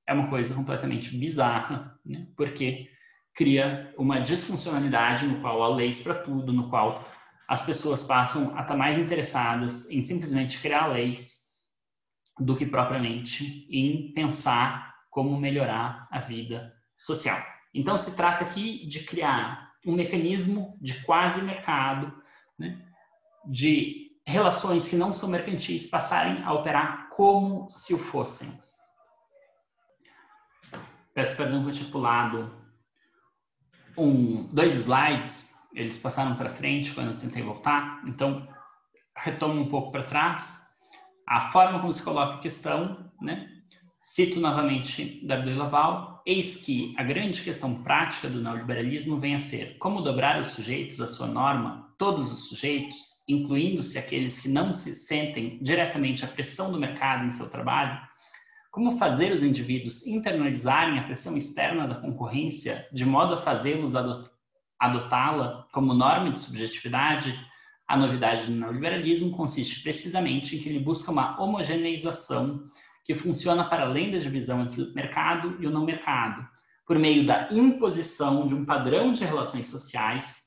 é uma coisa completamente bizarra, né? Porque cria uma disfuncionalidade no qual há leis para tudo, no qual as pessoas passam a estar mais interessadas em simplesmente criar leis do que propriamente em pensar como melhorar a vida social. Então, se trata aqui de criar um mecanismo de quase mercado, né, de relações que não são mercantis passarem a operar como se o fossem. Peço perdão que eu tinha pulado dois slides, eles passaram para frente quando eu tentei voltar, então retomo um pouco para trás. A forma como se coloca a questão, né? Cito novamente W. Laval, eis que a grande questão prática do neoliberalismo vem a ser como dobrar os sujeitos à sua norma, todos os sujeitos, incluindo-se aqueles que não se sentem diretamente a pressão do mercado em seu trabalho, como fazer os indivíduos internalizarem a pressão externa da concorrência de modo a fazê-los adotá-la como norma de subjetividade. A novidade do neoliberalismo consiste precisamente em que ele busca uma homogeneização que funciona para além da divisão entre o mercado e o não mercado, por meio da imposição de um padrão de relações sociais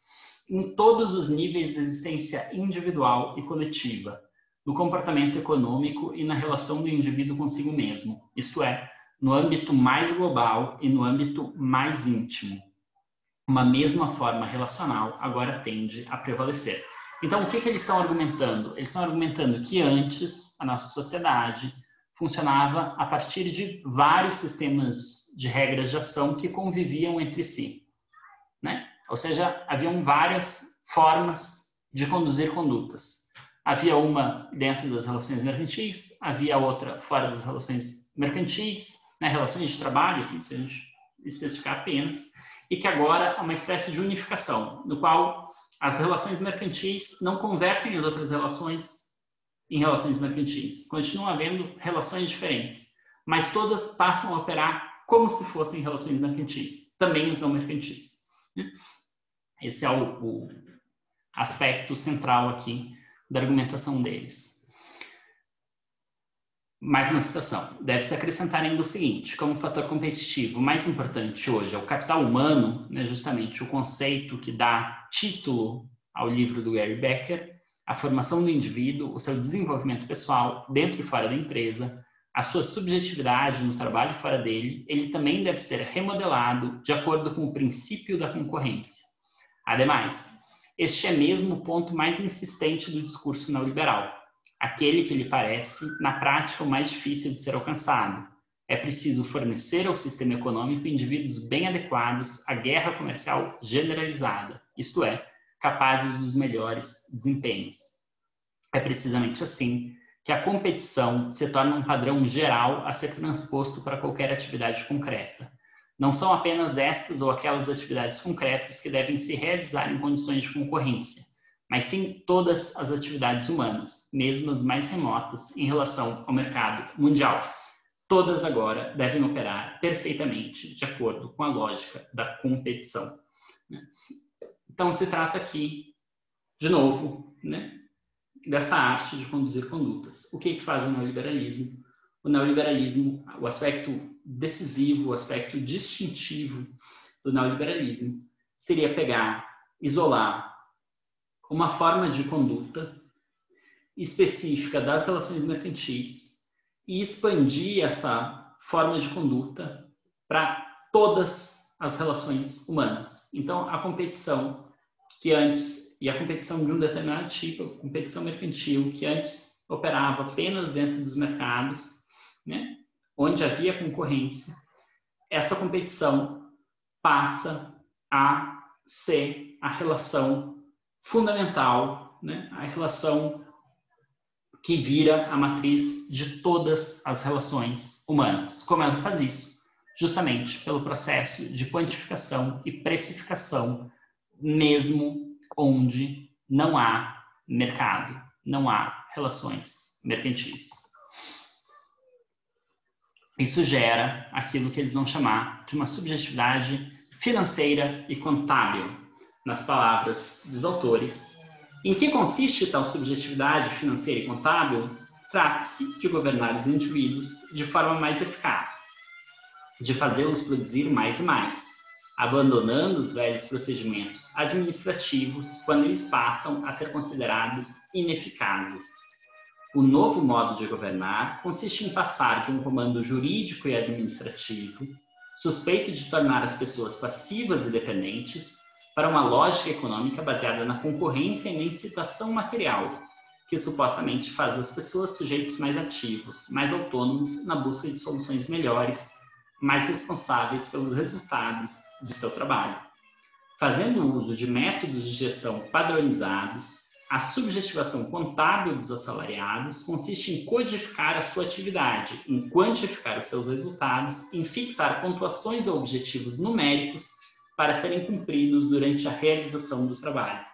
em todos os níveis da existência individual e coletiva, no comportamento econômico e na relação do indivíduo consigo mesmo, isto é, no âmbito mais global e no âmbito mais íntimo. Uma mesma forma relacional agora tende a prevalecer. Então, o que eles estão argumentando? Eles estão argumentando que antes a nossa sociedade funcionava a partir de vários sistemas de regras de ação que conviviam entre si, né? Ou seja, haviam várias formas de conduzir condutas. Havia uma dentro das relações mercantis, havia outra fora das relações mercantis, né? Relações de trabalho, aqui se a gente especificar apenas, e que agora há uma espécie de unificação, no qual as relações mercantis não convertem as outras relações em relações mercantis. Continuam havendo relações diferentes, mas todas passam a operar como se fossem relações mercantis, também as não mercantis. Esse é o aspecto central aqui da argumentação deles. Mais uma citação. Deve-se acrescentar ainda o seguinte, como fator competitivo mais importante hoje é o capital humano, né, justamente o conceito que dá título ao livro do Gary Becker, a formação do indivíduo, o seu desenvolvimento pessoal dentro e fora da empresa, a sua subjetividade no trabalho fora dele, ele também deve ser remodelado de acordo com o princípio da concorrência. Ademais, este é mesmo o ponto mais insistente do discurso neoliberal, aquele que lhe parece, na prática, o mais difícil de ser alcançado. É preciso fornecer ao sistema econômico indivíduos bem adequados à guerra comercial generalizada, isto é, capazes dos melhores desempenhos. É precisamente assim que a competição se torna um padrão geral a ser transposto para qualquer atividade concreta. Não são apenas estas ou aquelas atividades concretas que devem se realizar em condições de concorrência, mas sim todas as atividades humanas, mesmo as mais remotas, em relação ao mercado mundial. Todas agora devem operar perfeitamente de acordo com a lógica da competição. Então, se trata aqui, de novo, né, dessa arte de conduzir condutas. O que faz o neoliberalismo? O neoliberalismo, o aspecto decisivo, o aspecto distintivo do neoliberalismo seria pegar, isolar uma forma de conduta específica das relações mercantis e expandir essa forma de conduta para todas as relações humanas. Então, a competição que antes, e a competição de um determinado tipo, a competição mercantil, que antes operava apenas dentro dos mercados, né, onde havia concorrência, essa competição passa a ser a relação fundamental, né, a relação que vira a matriz de todas as relações humanas. Como ela faz isso? Justamente pelo processo de quantificação e precificação, mesmo onde não há mercado, não há relações mercantis. Isso gera aquilo que eles vão chamar de uma subjetividade financeira e contábil, nas palavras dos autores. Em que consiste tal subjetividade financeira e contábil? Trata-se de governar os indivíduos de forma mais eficaz, de fazê-los produzir mais e mais, abandonando os velhos procedimentos administrativos quando eles passam a ser considerados ineficazes. O novo modo de governar consiste em passar de um comando jurídico e administrativo, suspeito de tornar as pessoas passivas e dependentes, para uma lógica econômica baseada na concorrência e na incitação material, que supostamente faz das pessoas sujeitos mais ativos, mais autônomos na busca de soluções melhores, mais responsáveis pelos resultados de seu trabalho. Fazendo uso de métodos de gestão padronizados, a subjetivação contábil dos assalariados consiste em codificar a sua atividade, em quantificar os seus resultados, em fixar pontuações ou objetivos numéricos para serem cumpridos durante a realização do trabalho.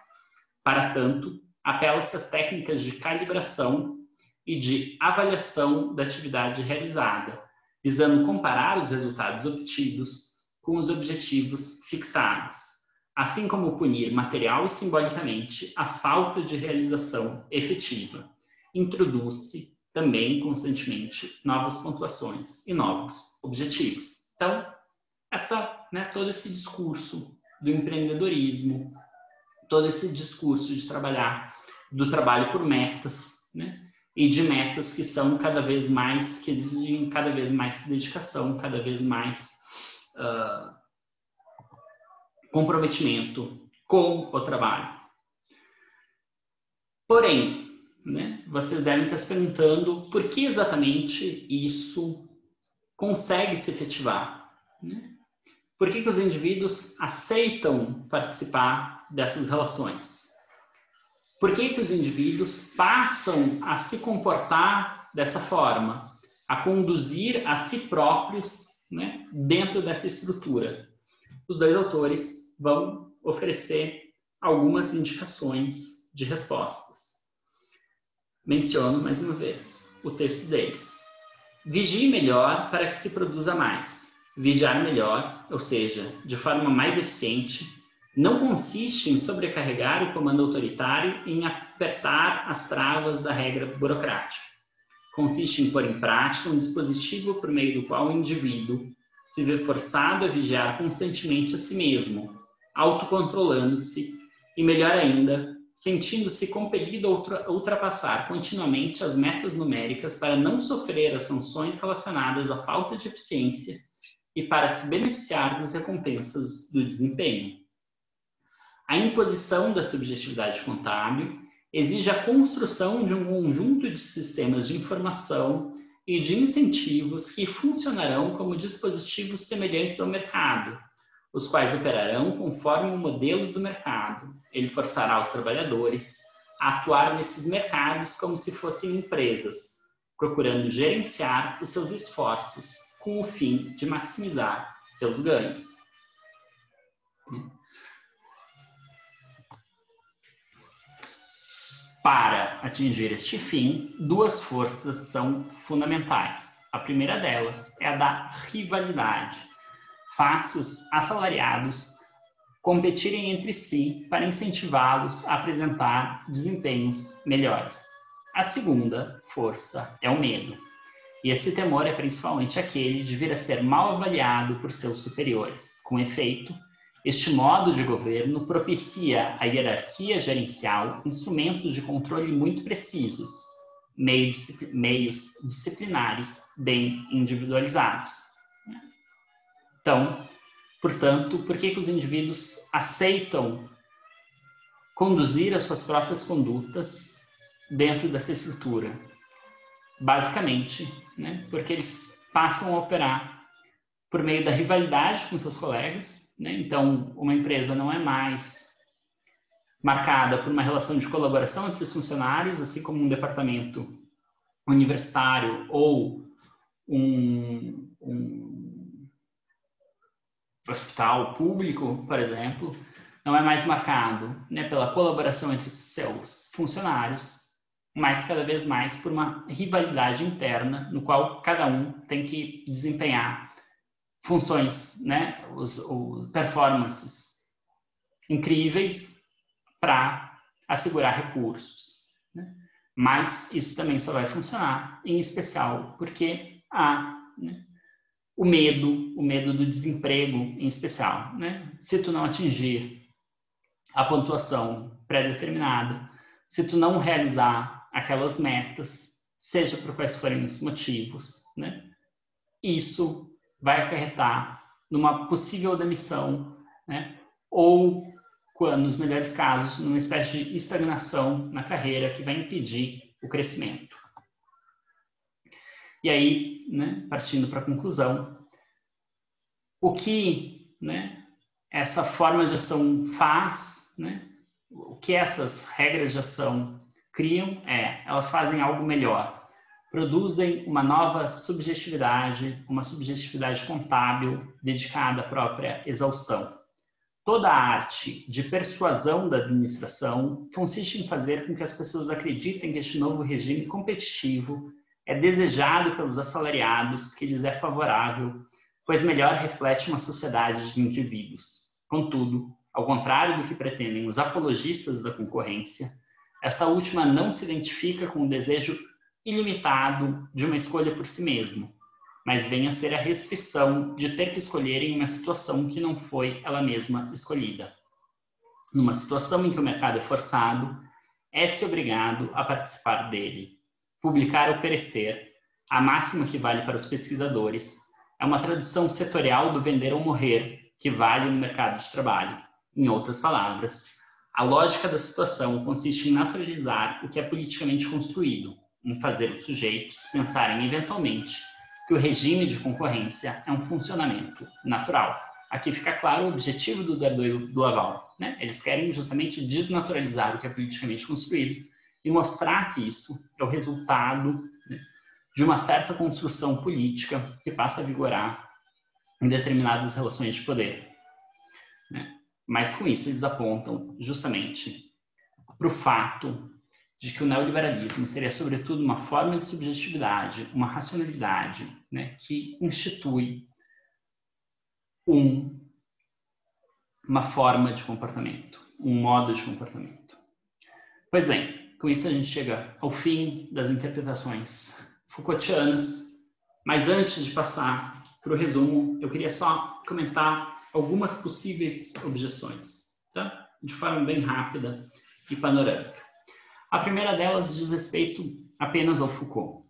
Para tanto, apela-se às técnicas de calibração e de avaliação da atividade realizada, visando comparar os resultados obtidos com os objetivos fixados, assim como punir material e simbolicamente a falta de realização efetiva. Introduz-se também constantemente novas pontuações e novos objetivos. Então, todo esse discurso do empreendedorismo, todo esse discurso de do trabalho por metas, né? E de metas que são que exigem cada vez mais dedicação, cada vez mais comprometimento com o trabalho. Porém, né, vocês devem estar se perguntando por que exatamente isso consegue se efetivar, né? Por que os indivíduos aceitam participar dessas relações? Por que os indivíduos passam a se comportar dessa forma, a conduzir a si próprios, né, dentro dessa estrutura? Os dois autores vão oferecer algumas indicações de respostas. Menciono mais uma vez o texto deles. Vigie melhor para que se produza mais. Vigiar melhor, ou seja, de forma mais eficiente, não consiste em sobrecarregar o comando autoritário e em apertar as travas da regra burocrática. Consiste em pôr em prática um dispositivo por meio do qual o indivíduo se vê forçado a vigiar constantemente a si mesmo, autocontrolando-se e, melhor ainda, sentindo-se compelido a ultrapassar continuamente as metas numéricas para não sofrer as sanções relacionadas à falta de eficiência e para se beneficiar das recompensas do desempenho. A imposição da subjetividade contábil exige a construção de um conjunto de sistemas de informação e de incentivos que funcionarão como dispositivos semelhantes ao mercado, os quais operarão conforme o modelo do mercado. Ele forçará os trabalhadores a atuar nesses mercados como se fossem empresas, procurando gerenciar os seus esforços com o fim de maximizar seus ganhos. Para atingir este fim, duas forças são fundamentais. A primeira delas é a da rivalidade. Faz os assalariados competirem entre si para incentivá-los a apresentar desempenhos melhores. A segunda força é o medo. E esse temor é principalmente aquele de vir a ser mal avaliado por seus superiores. Com efeito, este modo de governo propicia a hierarquia gerencial, instrumentos de controle muito precisos, meios disciplinares bem individualizados. Então, portanto, por que os indivíduos aceitam conduzir as suas próprias condutas dentro dessa estrutura? Basicamente, né, porque eles passam a operar por meio da rivalidade com seus colegas, né? Então, uma empresa não é mais marcada por uma relação de colaboração entre os funcionários, assim como um departamento universitário ou um hospital público, por exemplo, não é mais marcado, né, pela colaboração entre seus funcionários, mas cada vez mais por uma rivalidade interna, no qual cada um tem que desempenhar funções, né, os performances incríveis para assegurar recursos, né? Mas isso também só vai funcionar, em especial porque há, né, o medo do desemprego em especial, né? Se tu não atingir a pontuação pré-determinada, se tu não realizar aquelas metas, seja por quais forem os motivos, né? Isso vai acarretar numa possível demissão, né? Ou, nos melhores casos, numa espécie de estagnação na carreira que vai impedir o crescimento. E aí, né, partindo para a conclusão, o que, né, essa forma de ação faz, né, o que essas regras de ação criam elas fazem algo melhor, produzem uma nova subjetividade, uma subjetividade contábil dedicada à própria exaustão. Toda a arte de persuasão da administração consiste em fazer com que as pessoas acreditem que este novo regime competitivo é desejado pelos assalariados, que lhes é favorável, pois melhor reflete uma sociedade de indivíduos. Contudo, ao contrário do que pretendem os apologistas da concorrência, esta última não se identifica com o desejo ilimitado de uma escolha por si mesmo, mas vem a ser a restrição de ter que escolher em uma situação que não foi ela mesma escolhida. Numa situação em que o mercado é forçado, é-se obrigado a participar dele. Publicar ou perecer, a máxima que vale para os pesquisadores, é uma tradução setorial do vender ou morrer, que vale no mercado de trabalho. Em outras palavras, a lógica da situação consiste em naturalizar o que é politicamente construído, em fazer os sujeitos pensarem eventualmente que o regime de concorrência é um funcionamento natural. Aqui fica claro o objetivo do Dardot e do Laval, né? Eles querem justamente desnaturalizar o que é politicamente construído e mostrar que isso é o resultado, né, de uma certa construção política que passa a vigorar em determinadas relações de poder, né? Mas com isso eles apontam justamente para o fato de que o neoliberalismo seria, sobretudo, uma forma de subjetividade, uma racionalidade, né, que institui uma forma de comportamento, um modo de comportamento. Pois bem, com isso a gente chega ao fim das interpretações Foucaultianas, mas antes de passar para o resumo, eu queria só comentar algumas possíveis objeções, tá? De forma bem rápida e panorâmica. A primeira delas diz respeito apenas ao Foucault.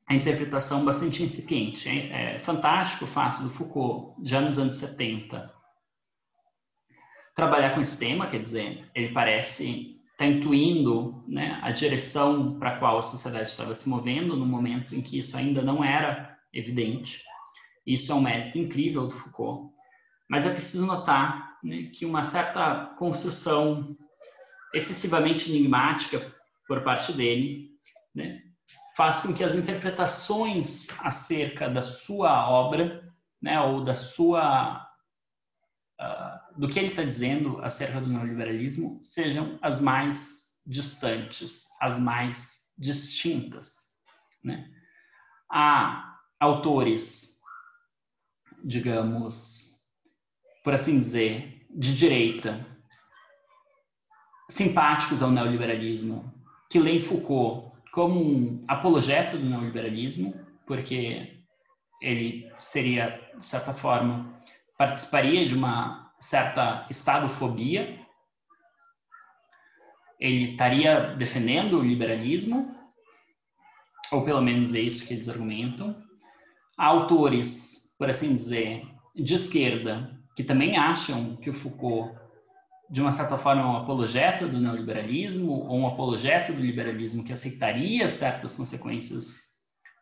A interpretação bastante incipiente. É fantástico o fato do Foucault, já nos anos 70, trabalhar com esse tema, quer dizer, ele parece estar intuindo, né, a direção para a qual a sociedade estava se movendo no momento em que isso ainda não era evidente. Isso é um mérito incrível do Foucault. Mas é preciso notar, né, que uma certa construção excessivamente enigmática por parte dele, né, faz com que as interpretações acerca da sua obra, né, ou da sua do que ele está dizendo acerca do neoliberalismo sejam as mais distantes, as mais distintas, né? Há autores, digamos, por assim dizer, de direita, simpáticos ao neoliberalismo, que leem Foucault como um apologeta do neoliberalismo, porque ele seria, de certa forma, participaria de uma certa estadofobia, ele estaria defendendo o liberalismo, ou pelo menos é isso que eles argumentam. Há autores, por assim dizer, de esquerda, que também acham que o Foucault, de uma certa forma, é um apologeta do neoliberalismo, ou um apologeta do liberalismo que aceitaria certas consequências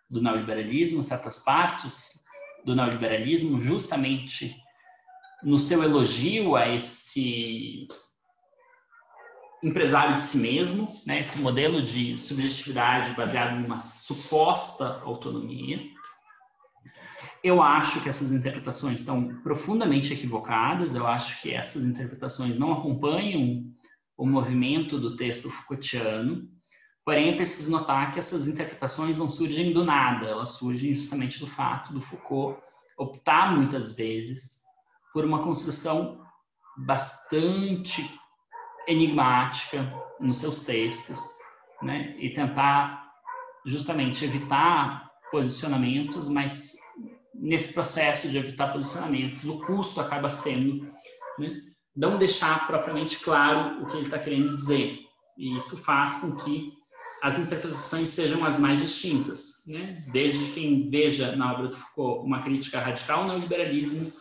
do neoliberalismo, certas partes do neoliberalismo, justamente no seu elogio a esse empresário de si mesmo, né, esse modelo de subjetividade baseado numa suposta autonomia. Eu acho que essas interpretações estão profundamente equivocadas, eu acho que essas interpretações não acompanham o movimento do texto Foucaultiano, porém é preciso notar que essas interpretações não surgem do nada, elas surgem justamente do fato do Foucault optar muitas vezes por uma construção bastante enigmática nos seus textos, né? E tentar justamente evitar posicionamentos, mas nesse processo de evitar posicionamentos, o custo acaba sendo, né, não deixar propriamente claro o que ele está querendo dizer. E isso faz com que as interpretações sejam as mais distintas, né? Desde quem veja na obra do Foucault uma crítica radical ao neoliberalismo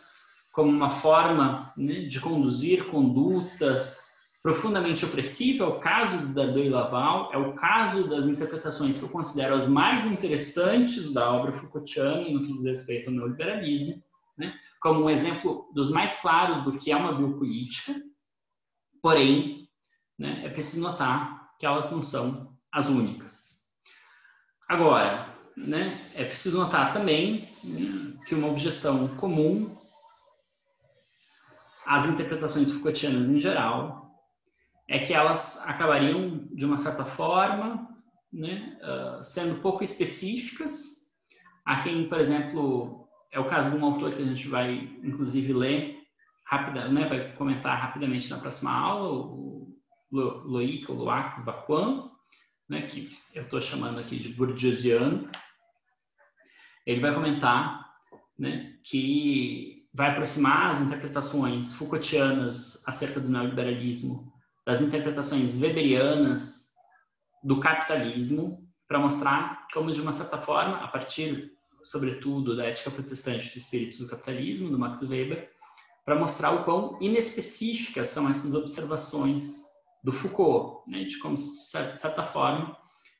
como uma forma, né, de conduzir condutas profundamente opressivas, é o caso da Deuil-Laval, é o caso das interpretações que eu considero as mais interessantes da obra Foucaultiana no que diz respeito ao neoliberalismo, né? Como um exemplo dos mais claros do que é uma biopolítica, porém, né, é preciso notar que elas não são as únicas. Agora, né, é preciso notar também, né, que uma objeção comum às interpretações Foucaultianas em geral é que elas acabariam, de uma certa forma, né, sendo pouco específicas. Há quem, por exemplo, é o caso de um autor que a gente vai, inclusive, ler né, vai comentar rapidamente na próxima aula, o Loic Vacuan, né, que eu estou chamando aqui de bourdieusiano. Ele vai comentar, né, que vai aproximar as interpretações Foucaultianas acerca do neoliberalismo das interpretações weberianas do capitalismo, para mostrar como, de uma certa forma, a partir, sobretudo, da Ética Protestante do Espírito do Capitalismo, do Max Weber, para mostrar o quão inespecíficas são essas observações do Foucault, né, de como, de certa forma,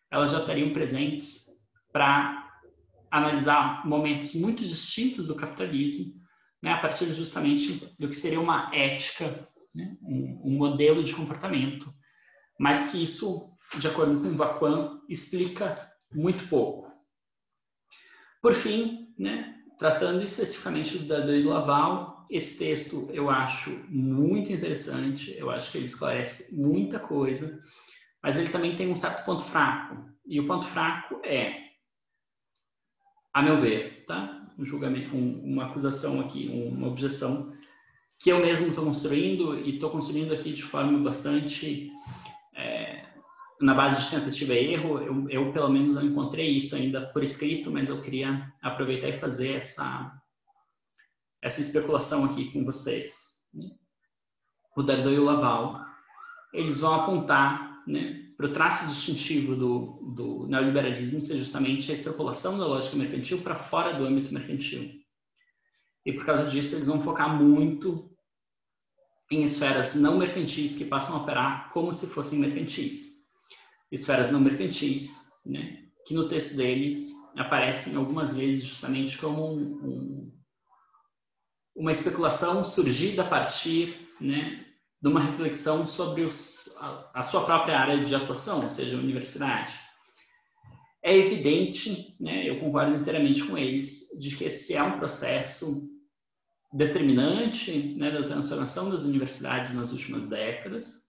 elas já estariam presentes para analisar momentos muito distintos do capitalismo, né, a partir justamente do que seria uma ética, né, um modelo de comportamento, mas que isso, de acordo com Vacuan, explica muito pouco. Por fim, né, tratando especificamente da Deuil-Laval, esse texto eu acho muito interessante, eu acho que ele esclarece muita coisa, mas ele também tem um certo ponto fraco, e o ponto fraco é, a meu ver, tá? Um julgamento, uma acusação aqui, uma objeção que eu mesmo estou construindo, e estou construindo aqui de forma bastante na base de tentativa e erro. Eu pelo menos não encontrei isso ainda por escrito, mas eu queria aproveitar e fazer essa especulação aqui com vocês. O Dardot e o Laval, eles vão apontar, né, para o traço distintivo do neoliberalismo ser justamente a extrapolação da lógica mercantil para fora do âmbito mercantil. E por causa disso, eles vão focar muito em esferas não mercantis que passam a operar como se fossem mercantis. Esferas não mercantis, né, que no texto deles aparecem algumas vezes justamente como uma especulação surgida a partir, né, de uma reflexão sobre a sua própria área de atuação, ou seja, a universidade. É evidente, né, eu concordo inteiramente com eles, de que esse é um processo determinante, né, da transformação das universidades nas últimas décadas.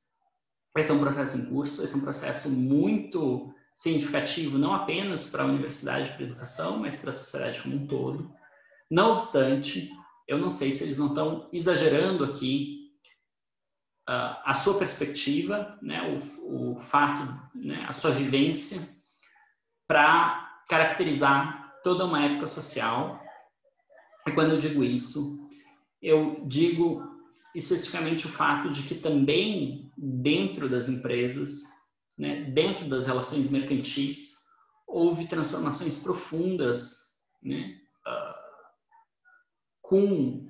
Esse é um processo em curso, esse é um processo muito significativo, não apenas para a universidade e para a educação, mas para a sociedade como um todo. Não obstante, eu não sei se eles não estão exagerando aqui a sua perspectiva, né, o fato, né, a sua vivência, para caracterizar toda uma época social. E quando eu digo isso, eu digo especificamente o fato de que também dentro das empresas, né, dentro das relações mercantis, houve transformações profundas, né, com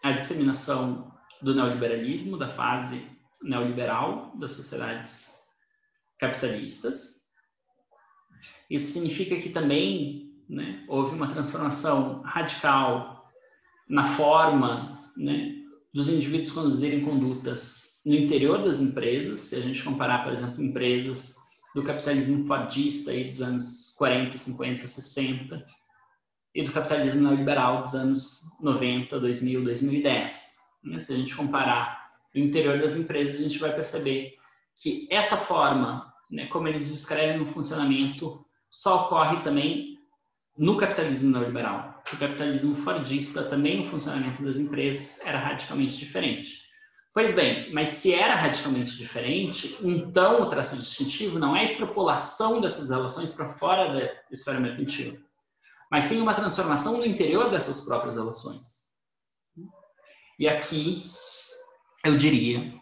a disseminação do neoliberalismo, da fase neoliberal das sociedades capitalistas. Isso significa que também, né, houve uma transformação radical na forma, né, dos indivíduos conduzirem condutas no interior das empresas. Se a gente comparar, por exemplo, empresas do capitalismo fordista aí dos anos 40, 50, 60 e do capitalismo neoliberal dos anos 90, 2000, 2010. Se a gente comparar no interior das empresas, a gente vai perceber que essa forma, né, como eles descrevem no funcionamento, só ocorre também no capitalismo neoliberal. O capitalismo fordista, também no funcionamento das empresas, era radicalmente diferente. Pois bem, mas se era radicalmente diferente, então o traço distintivo não é a extrapolação dessas relações para fora da esfera mercantil, mas sim uma transformação no interior dessas próprias relações. E aqui eu diria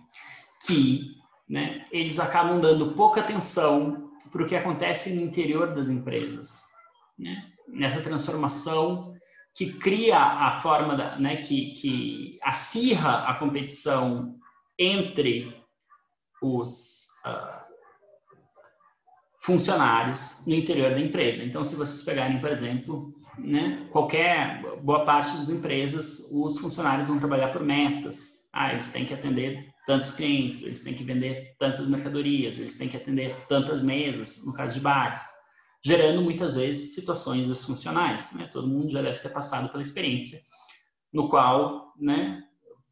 que, né, eles acabam dando pouca atenção para o que acontece no interior das empresas, né? Nessa transformação que cria a forma, que acirra a competição entre os funcionários no interior da empresa. Então, se vocês pegarem, por exemplo, né, boa parte das empresas, os funcionários vão trabalhar por metas. Eles têm que atender tantos clientes, eles têm que vender tantas mercadorias, eles têm que atender tantas mesas, no caso de bares, gerando muitas vezes situações disfuncionais, né? Todo mundo já deve ter passado pela experiência, no qual, né,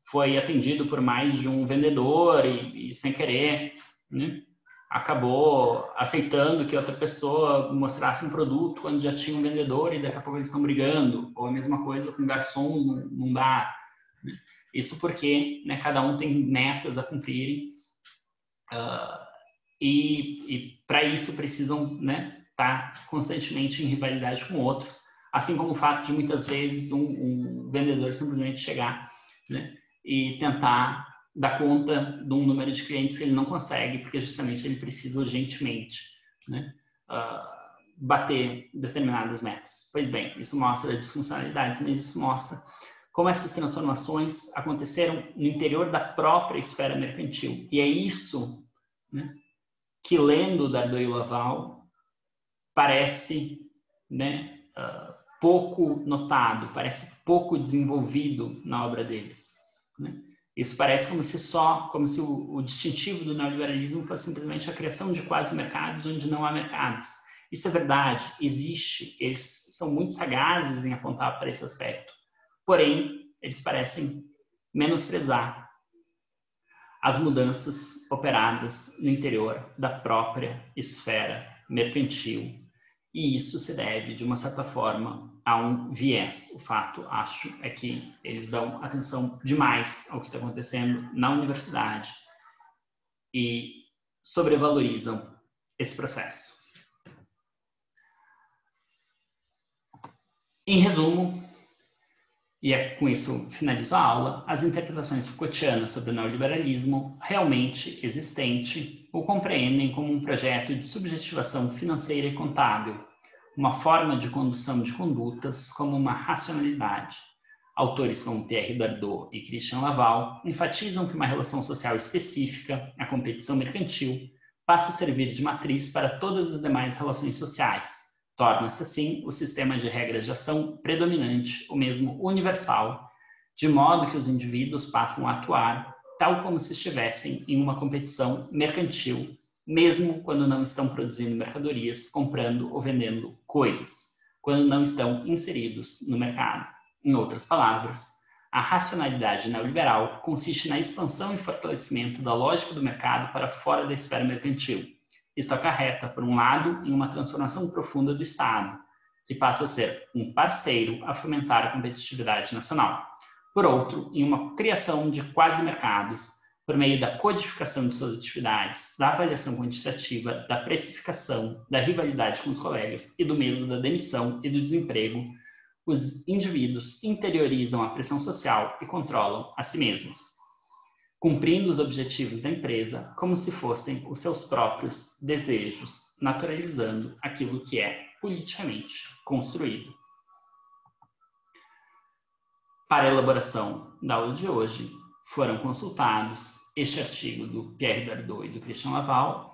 foi atendido por mais de um vendedor e sem querer, né, acabou aceitando que outra pessoa mostrasse um produto quando já tinha um vendedor e daqui a pouco eles estão brigando, ou a mesma coisa com garçons num bar, né? Isso porque, né, cada um tem metas a cumprirem e para isso precisam, né, estar constantemente em rivalidade com outros, assim como o fato de muitas vezes um vendedor simplesmente chegar, né, e tentar dar conta de um número de clientes que ele não consegue, porque justamente ele precisa urgentemente, né, bater determinadas metas. Pois bem, isso mostra disfuncionalidades, mas isso mostra como essas transformações aconteceram no interior da própria esfera mercantil. E é isso, né, que, lendo Dardot e Laval, parece, né, pouco notado, parece pouco desenvolvido na obra deles, né? Isso parece como se o distintivo do neoliberalismo fosse simplesmente a criação de quase-mercados onde não há mercados. Isso é verdade, existe, eles são muito sagazes em apontar para esse aspecto. Porém, eles parecem menosprezar as mudanças operadas no interior da própria esfera mercantil. E isso se deve, de uma certa forma, a um viés. O fato, acho, é que eles dão atenção demais ao que está acontecendo na universidade e sobrevalorizam esse processo. Em resumo, e com isso finalizo a aula, as interpretações Foucaultianas sobre o neoliberalismo realmente existente o compreendem como um projeto de subjetivação financeira e contábil, uma forma de condução de condutas como uma racionalidade. Autores como Pierre Dardot e Christian Laval enfatizam que uma relação social específica, a competição mercantil, passa a servir de matriz para todas as demais relações sociais. Torna-se, assim, o sistema de regras de ação predominante, o mesmo universal, de modo que os indivíduos passam a atuar tal como se estivessem em uma competição mercantil, mesmo quando não estão produzindo mercadorias, comprando ou vendendo coisas, quando não estão inseridos no mercado. Em outras palavras, a racionalidade neoliberal consiste na expansão e fortalecimento da lógica do mercado para fora da esfera mercantil. Isto acarreta, por um lado, em uma transformação profunda do Estado, que passa a ser um parceiro a fomentar a competitividade nacional. Por outro, em uma criação de quase-mercados, por meio da codificação de suas atividades, da avaliação quantitativa, da precificação, da rivalidade com os colegas e do medo da demissão e do desemprego, os indivíduos interiorizam a pressão social e controlam a si mesmos, cumprindo os objetivos da empresa como se fossem os seus próprios desejos, naturalizando aquilo que é politicamente construído. Para a elaboração da aula de hoje, foram consultados este artigo do Pierre Dardot e do Christian Laval,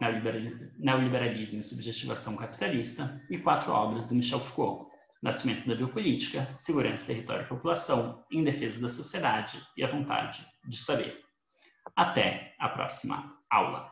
Neoliberalismo e Subjetivação Capitalista, e 4 obras do Michel Foucault, Nascimento da Biopolítica, Segurança, Território e População, Em Defesa da Sociedade e a Vontade de Saber. Até a próxima aula.